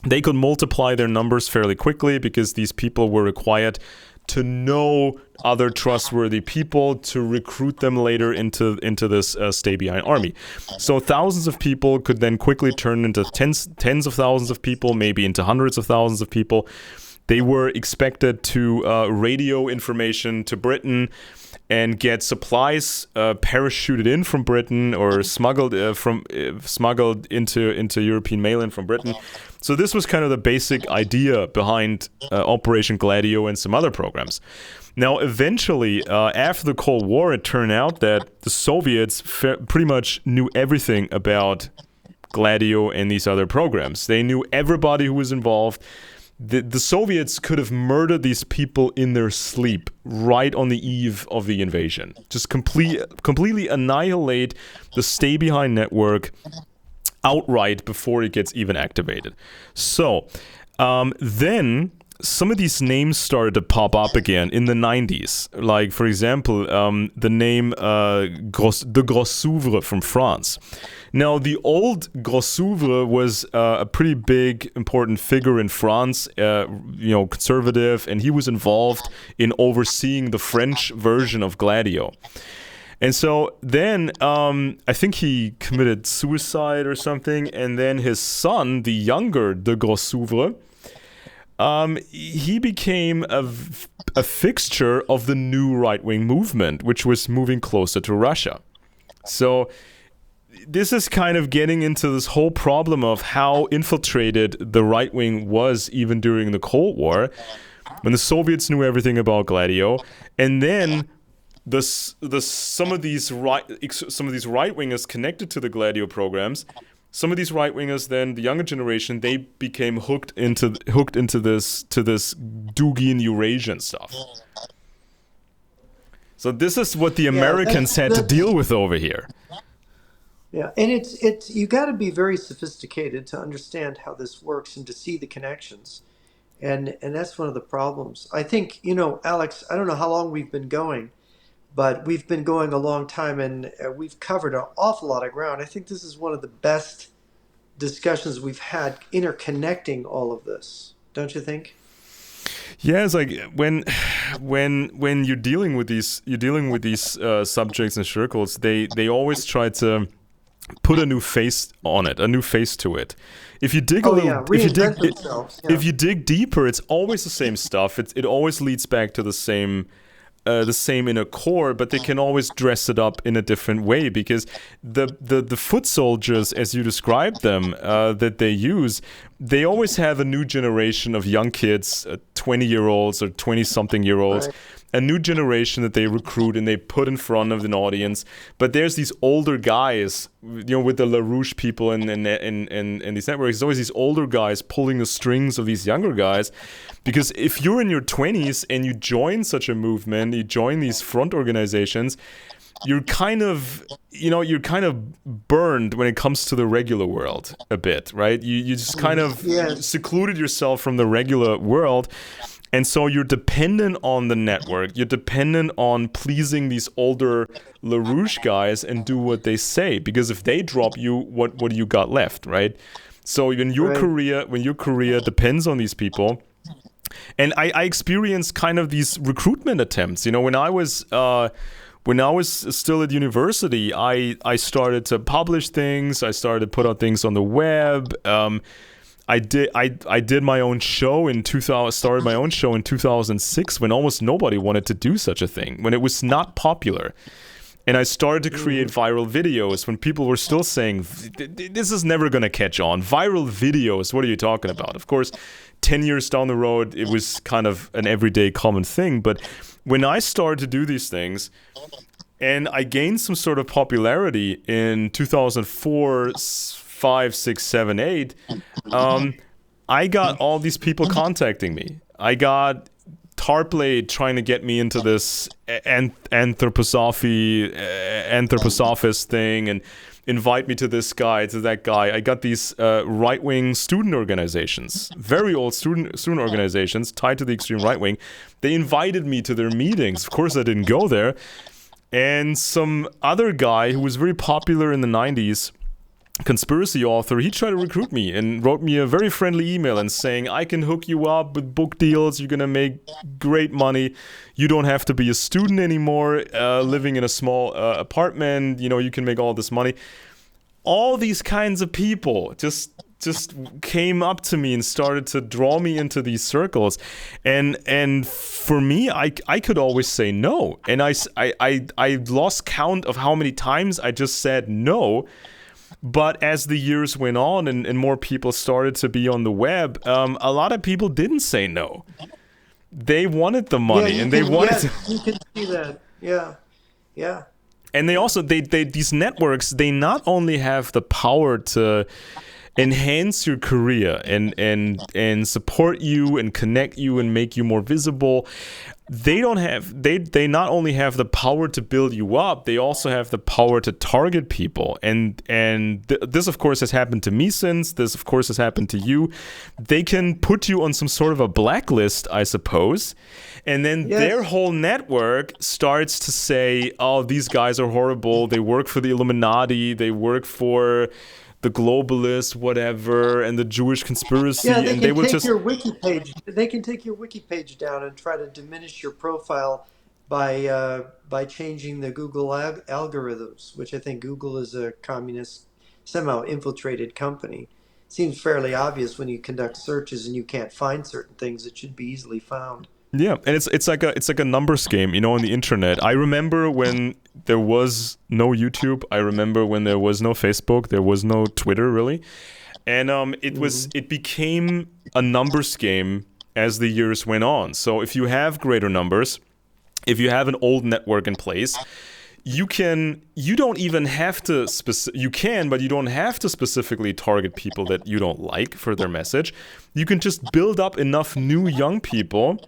B: they could multiply their numbers fairly quickly because these people were required to know other trustworthy people to recruit them later into this stay behind army. So thousands of people could then quickly turn into tens of thousands of people, maybe into hundreds of thousands of people. They were expected to radio information to Britain and get supplies parachuted in from Britain or smuggled into European mainland from Britain. So this was kind of the basic idea behind Operation Gladio and some other programs. Now, eventually, after the Cold War, it turned out that the Soviets pretty much knew everything about Gladio and these other programs. They knew everybody who was involved. The Soviets could have murdered these people in their sleep right on the eve of the invasion. Just completely annihilate the stay behind network outright before it gets even activated. So then some of these names started to pop up again in the 90s. Like, for example, the name de Grossouvre from France. Now, the old Grossouvre was a pretty big, important figure in France, conservative, and he was involved in overseeing the French version of Gladio. And so then I think he committed suicide or something, and then his son, the younger de Grossouvre, he became a fixture of the new right-wing movement, which was moving closer to Russia. So this is kind of getting into this whole problem of how infiltrated the right wing was even during the Cold War, when the Soviets knew everything about Gladio, and then some of these right wingers connected to the Gladio programs. Some of these right wingers, then the younger generation, they became hooked into this Dugin Eurasian stuff. So this is what the Americans had to deal with over here.
A: Yeah, and it's you got to be very sophisticated to understand how this works and to see the connections, and that's one of the problems. I think, Alex. I don't know how long we've been going, but we've been going a long time, and we've covered an awful lot of ground. I think this is one of the best discussions we've had interconnecting all of this. Don't you think?
B: Yeah, it's like when you're dealing with these subjects and circles, they always try to put a new face on it, a new face to it. If you dig if you dig deeper, it's always the same stuff. It always leads back to the same inner core, but they can always dress it up in a different way, because the foot soldiers, as you described them, that they use, they always have a new generation of young kids, 20-year-olds or 20-something-year-olds,
A: Right.
B: a new generation that they recruit and they put in front of an audience. But there's these older guys, with the LaRouche people and these networks. There's always these older guys pulling the strings of these younger guys. Because if you're in your 20s and you join such a movement, you join these front organizations, you're kind of burned when it comes to the regular world a bit, right? You just kind of
A: Yes.
B: secluded yourself from the regular world. And so you're dependent on the network. You're dependent on pleasing these older LaRouche guys and do what they say. Because if they drop you, what do you got left, right? So when your career depends on these people. And I experienced kind of these recruitment attempts. When I was still at university, I started to publish things. I started to put out things on the web. I did my own show in 2000. Started my own show in 2006 when almost nobody wanted to do such a thing, when it was not popular. And I started to create viral videos when people were still saying, this is never going to catch on. Viral videos, what are you talking about? Of course, 10 years down the road, it was kind of an everyday common thing. But when I started to do these things, and I gained some sort of popularity in 2004, 5, 6, 7, 8, I got all these people contacting me. I got Tarplay trying to get me into this anthroposophist thing and invite me to this guy, to that guy. I got these right-wing student organizations, very old student organizations tied to the extreme right-wing. They invited me to their meetings. Of course, I didn't go there. And some other guy who was very popular in the 90s, conspiracy author, he tried to recruit me and wrote me a very friendly email and saying, I can hook you up with book deals. You're going to make great money. You don't have to be a student anymore, living in a small apartment. You can make all this money. All these kinds of people just came up to me and started to draw me into these circles. And for me, I could always say no. And I lost count of how many times I just said no. But as the years went on and more people started to be on the web, a lot of people didn't say no. They wanted the money, and they wanted to.
A: You can see that. Yeah. Yeah.
B: And they also these networks, they not only have the power to enhance your career and support you and connect you and make you more visible. They not only have the power to build you up, they also have the power to target people. And this, of course, has happened to me since. This, of course, has happened to you. They can put you on some sort of a blacklist, I suppose. And then their whole network starts to say, oh, these guys are horrible. They work for the Illuminati. They work for the globalists, whatever, and the Jewish conspiracy, and they would just
A: your wiki page. They can take your wiki page down and try to diminish your profile by changing the Google algorithms, which I think Google is a communist, somehow infiltrated company. Seems fairly obvious when you conduct searches and you can't find certain things. It should be easily found.
B: Yeah, and it's like a numbers game, on the internet. I remember when there was no YouTube. I remember when there was no Facebook. There was no Twitter, really, and it became a numbers game as the years went on. So if you have greater numbers, if you have an old network in place, you don't have to specifically target people that you don't like for their message. You can just build up enough new young people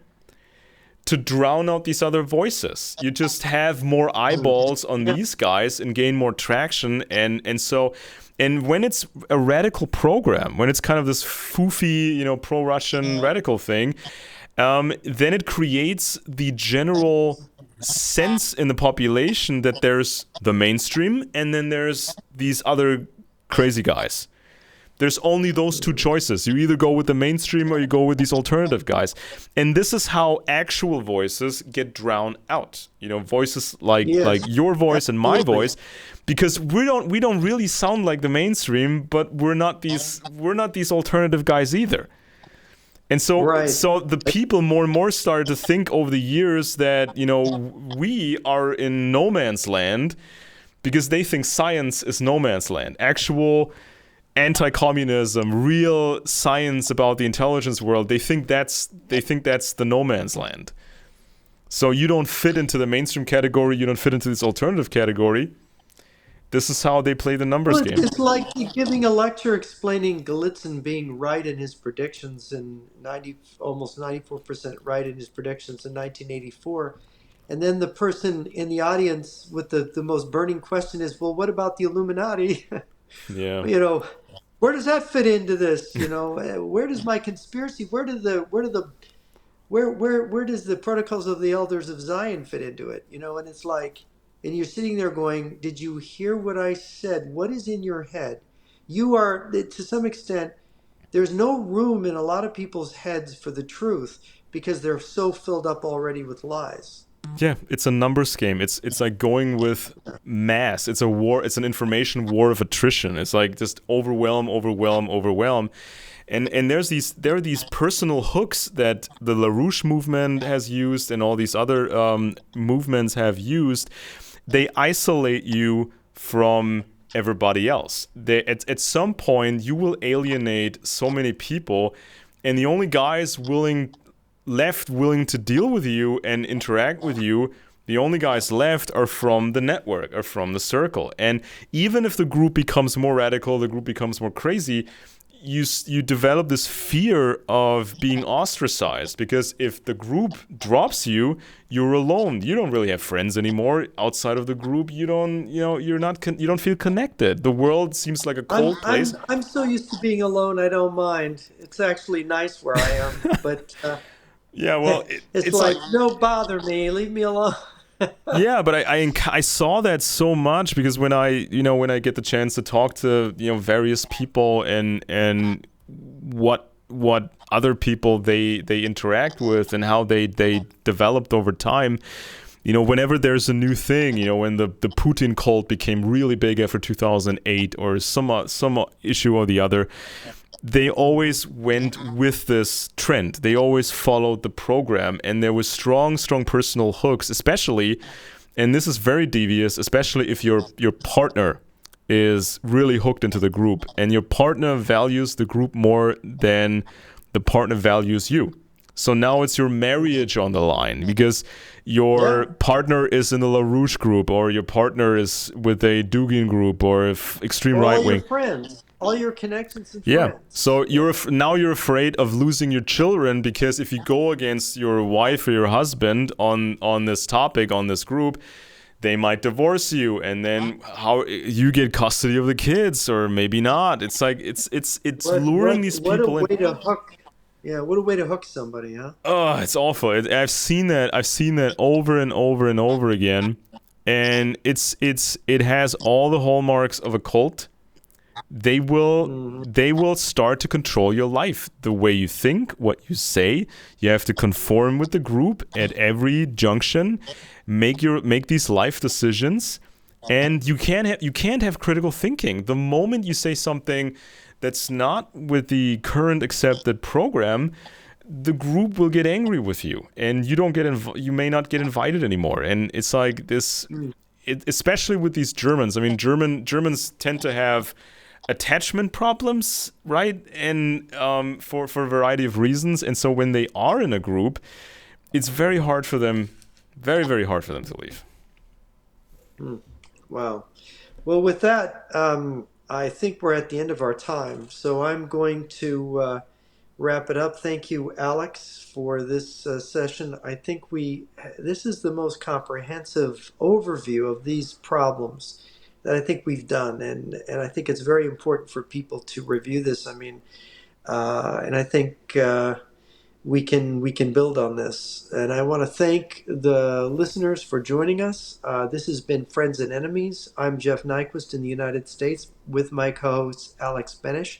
B: to drown out these other voices. You just have more eyeballs on these guys and gain more traction. And when it's a radical program, when it's kind of this foofy, pro-Russian radical thing, then it creates the general sense in the population that there's the mainstream and then there's these other crazy guys. There's only those two choices. You either go with the mainstream or you go with these alternative guys. And this is how actual voices get drowned out. Voices like your voice and my voice, because we don't really sound like the mainstream, but we're not these alternative guys either. And so the people more and more started to think over the years that, we are in no man's land because they think science is no man's land. Actual anti-communism, real science about the intelligence world, they think that's the no man's land. So you don't fit into the mainstream category, you don't fit into this alternative category. This is how they play the numbers
A: Well,
B: game.
A: it's like giving a lecture explaining Gallitzin being right in his predictions and almost 94% right in his predictions in 1984. And then the person in the audience with the most burning question is, well, what about the Illuminati?
B: Yeah.
A: you know, where does that fit into this? Where does my conspiracy, where does the protocols of the elders of Zion fit into it? And it's like, and you're sitting there going, did you hear what I said? What is in your head? You are, to some extent, there's no room in a lot of people's heads for the truth because they're so filled up already with lies.
B: Yeah, it's a numbers game. It's like going with mass. It's a war. It's an information war of attrition. It's like just overwhelm, overwhelm, overwhelm. And there are these personal hooks that the LaRouche movement has used and all these other movements have used. They isolate you from everybody else. At some point, you will alienate so many people, and the only guys willing to deal with you and interact with you, the only guys left are from the network, are from the circle. And even if the group becomes more radical, the group becomes more crazy, you develop this fear of being ostracized, because if the group drops you, you're alone. You don't really have friends anymore outside of the group. You don't feel connected. The world seems like a
A: I'm
B: cold place.
A: I'm I'm so used to being alone. I don't mind. It's actually nice where I am, but
B: Yeah, well,
A: it's
B: it's
A: like,
B: like,
A: don't bother me. Leave me alone.
B: yeah, but I saw that so much, because when I get the chance to talk to various people and what other people they interact with and how they developed over time. Whenever there's a new thing, when the Putin cult became really big after 2008, or some issue or the other, they always went with this trend. They always followed the program, and there was strong personal hooks, especially, and this is very devious, especially if your partner is really hooked into the group, and your partner values the group more than the partner values you. So now it's your marriage on the line, because your
A: Yeah.
B: partner is in the LaRouche group, or your partner is with a Dugin group, or extreme
A: Or
B: right
A: all your
B: wing.
A: friends, all your connections and
B: Yeah.
A: friends.
B: So now you're afraid of losing your children, because if you go against your wife or your husband on this topic, on this group, they might divorce you, and then how you get custody of the kids, or maybe not. It's like it's
A: What
B: luring
A: what
B: these
A: what a
B: people in.
A: way to hook. Yeah, what a way to hook somebody, huh?
B: Oh, it's awful. I've seen that. I've seen that over and over and over again, and it has all the hallmarks of a cult.
A: Hmm.
B: They will start to control your life, the way you think, what you say. You have to conform with the group at every junction, make these life decisions, and you can't have critical thinking. The moment you say something that's not with the current accepted program, the group will get angry with you, and you may not get invited anymore. And it's like this, especially with these Germans. I mean, Germans tend to have attachment problems, right? And for a variety of reasons. And so when they are in a group, it's very hard for them, very very hard for them to leave.
A: Wow. Well, with that, I think we're at the end of our time, so I'm going to wrap it up. Thank you, Alex, for this session. I think this is the most comprehensive overview of these problems that I think we've done, and I think it's very important for people to review this. I mean, and I think we can build on this. And I want to thank the listeners for joining us. This has been Friends and Enemies. I'm Jeff Nyquist in the United States with my co-host Alex Benesch,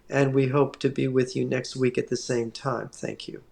A: and we hope to be with you next week at the same time. Thank you.